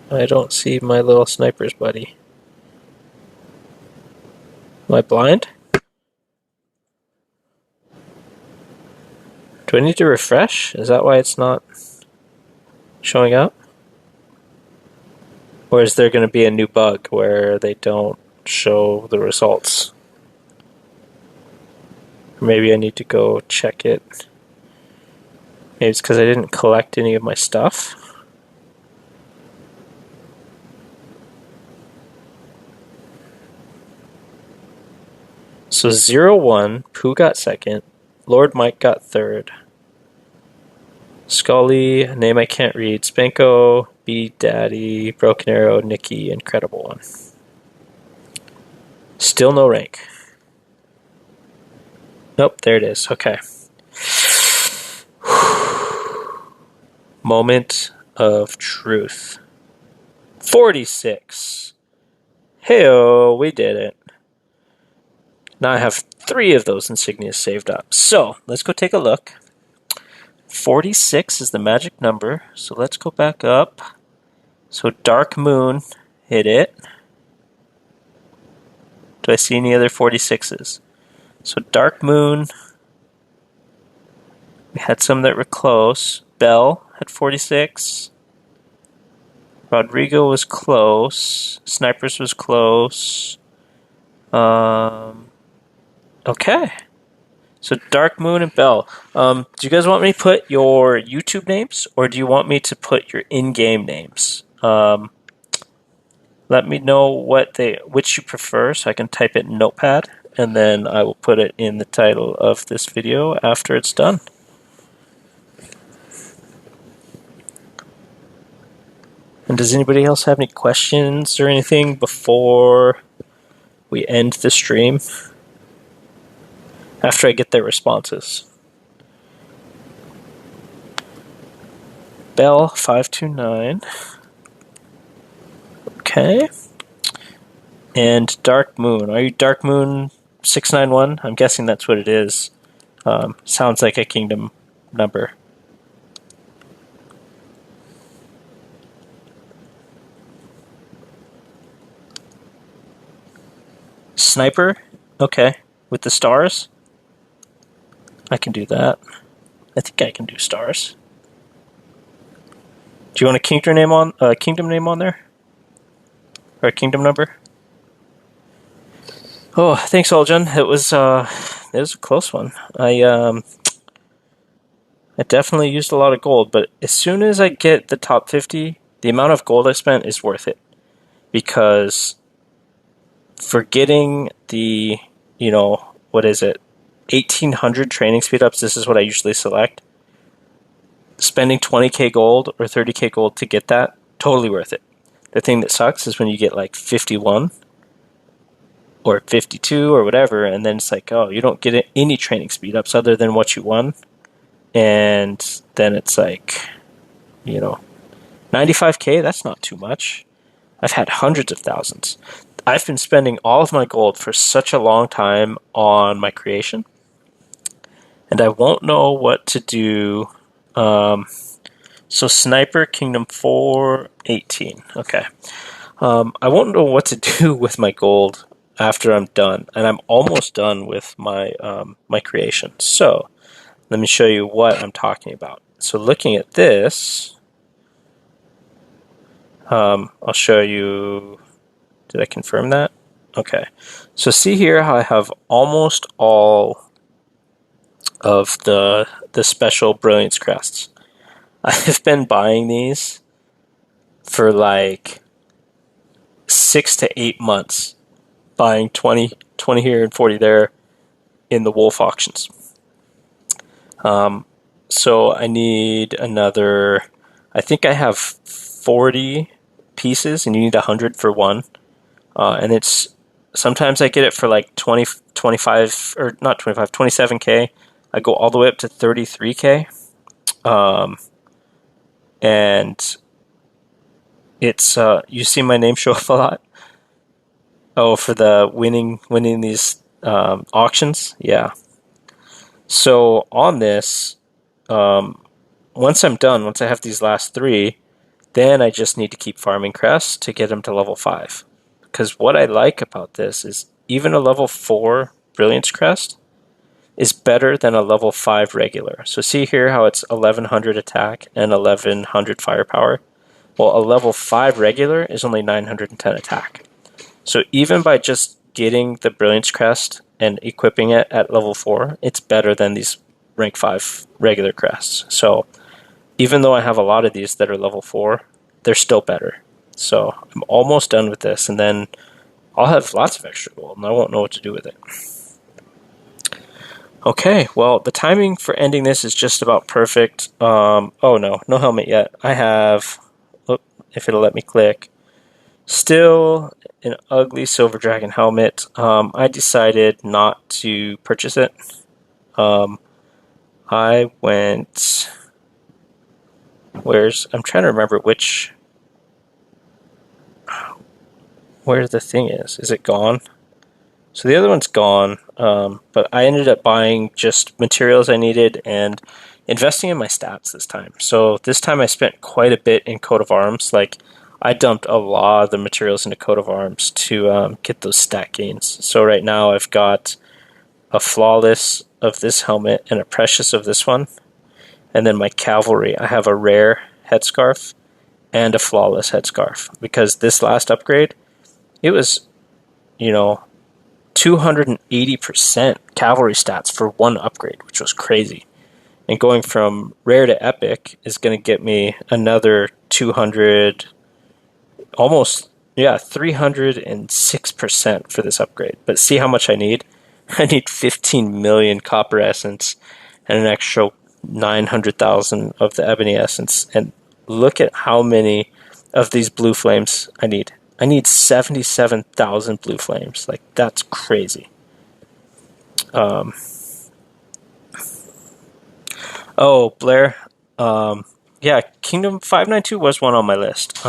I don't see my little snipers, buddy. Am I blind? Do I need to refresh? Is that why it's not showing up? Or is there going to be a new bug where they don't show the results? Or maybe I need to go check it. Maybe it's because I didn't collect any of my stuff. So 0-1, Pooh got second, Lord Mike got third, Scully, a name I can't read, Spanko, B Daddy, Broken Arrow, Nikki, Incredible One. Still no rank. Nope, there it is. Okay. Moment of truth. 46. Hey-oh, we did it. Now I have 3 of those insignias saved up. So, let's go take a look. 46 is the magic number, so let's go back up. So Dark Moon hit it. Do I see any other 46s? So Dark Moon, we had some that were close. Belle at 46. Rodrigo was close. Snipers was close. Okay. So Dark Moon and Belle. Do you guys want me to put your YouTube names, or do you want me to put your in-game names? Let me know which you prefer, so I can type it in Notepad, and then I will put it in the title of this video after it's done. And does anybody else have any questions or anything before we end the stream? After I get their responses. Belle 529. Okay. And Dark Moon. Are you Dark Moon 691? I'm guessing that's what it is. Sounds like a kingdom number. Sniper? Okay. With the stars? I can do that. I think I can do stars. Do you want a kingdom name on there? Or a kingdom number? Oh, thanks, Oljan. It was a close one. I definitely used a lot of gold, but as soon as I get the top 50, the amount of gold I spent is worth it. Because for getting the, 1800 training speed ups, this is what I usually select. Spending 20k gold or 30k gold to get that, totally worth it. The thing that sucks is when you get like 51 or 52 or whatever, and then it's like, oh, you don't get any training speed ups other than what you won. And then it's like, 95k, that's not too much. I've had hundreds of thousands. I've been spending all of my gold for such a long time on my creation, and I won't know what to do. So Sniper Kingdom 418. Okay. I won't know what to do with my gold after I'm done, and I'm almost done with my my creation. So let me show you what I'm talking about. So looking at this, I'll show you. Did I confirm that? Okay. So see here how I have almost all of the special Brilliance crests. I've been buying these for like 6 to 8 months, buying 20 here and 40 there in the Wolf auctions. So I need another, I think I have 40 pieces and you need 100 for one. And it's, sometimes I get it for like 25, or not 25, 27k. I go all the way up to 33k. And it's, you see my name show up a lot? Oh, for the winning these auctions? Yeah. So on this, once I'm done, once I have these last 3, then I just need to keep farming crests to get them to level 5. Because what I like about this is even a level 4 Brilliance crest is better than a level 5 regular. So see here how it's 1100 attack and 1100 firepower. Well, a level 5 regular is only 910 attack. So even by just getting the Brilliance crest and equipping it at level 4, it's better than these rank 5 regular crests. So even though I have a lot of these that are level 4, they're still better. So I'm almost done with this, and then I'll have lots of extra gold, and I won't know what to do with it. Okay, well, the timing for ending this is just about perfect. Oh no helmet yet. I have, if it'll let me click, still an ugly Silver Dragon helmet. I decided not to purchase it. I went, I'm trying to remember where the thing is. Is it gone? So the other one's gone, but I ended up buying just materials I needed and investing in my stats this time. So this time I spent quite a bit in Coat of Arms. Like, I dumped a lot of the materials into Coat of Arms to get those stat gains. So right now I've got a Flawless of this helmet and a Precious of this one. And then my cavalry, I have a rare headscarf and a flawless headscarf, because this last upgrade, it was, 280% cavalry stats for one upgrade, which was crazy. And going from rare to epic is going to get me another 200, almost, 306% for this upgrade. But see how much I need? I need 15 million copper essence and an extra 900,000 of the ebony essence. And look at how many of these blue flames I need. I need 77,000 blue flames. Like, that's crazy. Oh, Blair. Yeah, Kingdom 592 was one on my list.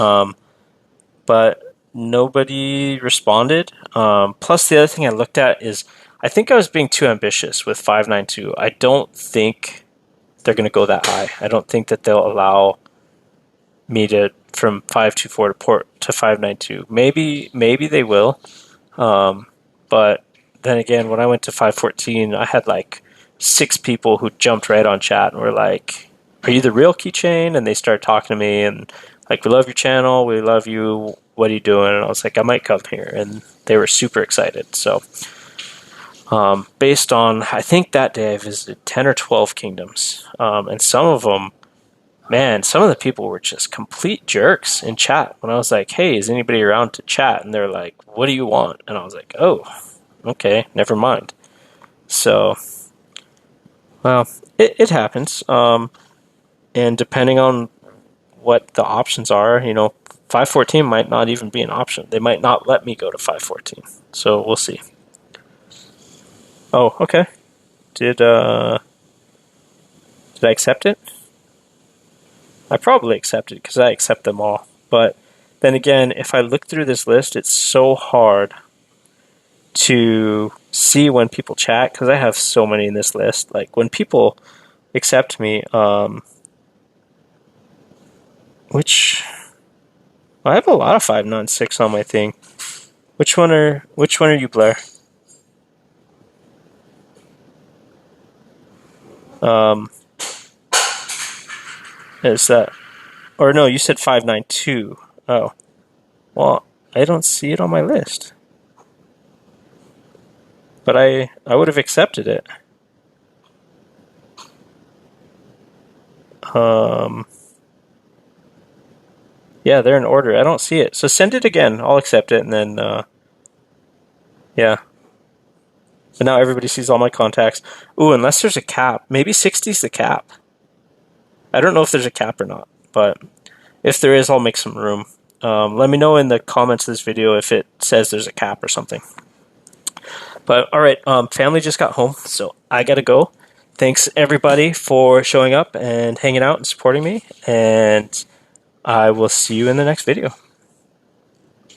But nobody responded. Plus, the other thing I looked at is I think I was being too ambitious with 592. I don't think they're going to go that high. I don't think that they'll allow me to from 524 to port to 592. Maybe they will. But then again, when I went to 514, I had like 6 people who jumped right on chat and were like, "Are you the real keychain?" And they started talking to me and like, "We love your channel. We love you. What are you doing?" And I was like, "I might come here." And they were super excited. So based on, I think that day I visited 10 or 12 kingdoms. And some of them, man, some of the people were just complete jerks in chat. When I was like, "Hey, is anybody around to chat?" And they're like, "What do you want?" And I was like, "Oh, okay, never mind." So, well, it happens. And depending on what the options are, 514 might not even be an option. They might not let me go to 514. So we'll see. Oh, okay. Did I accept it? I probably accept it because I accept them all. But then again, if I look through this list, it's so hard to see when people chat because I have so many in this list. Like when people accept me, which I have a lot of 596 on my thing. Which one are you, Blair? Is that, or no, you said 592. Oh, well, I don't see it on my list. But I would have accepted it. Yeah, they're in order. I don't see it. So send it again. I'll accept it, and then, yeah. But now everybody sees all my contacts. Ooh, unless there's a cap. Maybe 60 is the cap. I don't know if there's a cap or not, but if there is, I'll make some room. Let me know in the comments of this video if it says there's a cap or something. But all right, family just got home, so I gotta go. Thanks everybody for showing up and hanging out and supporting me, and I will see you in the next video.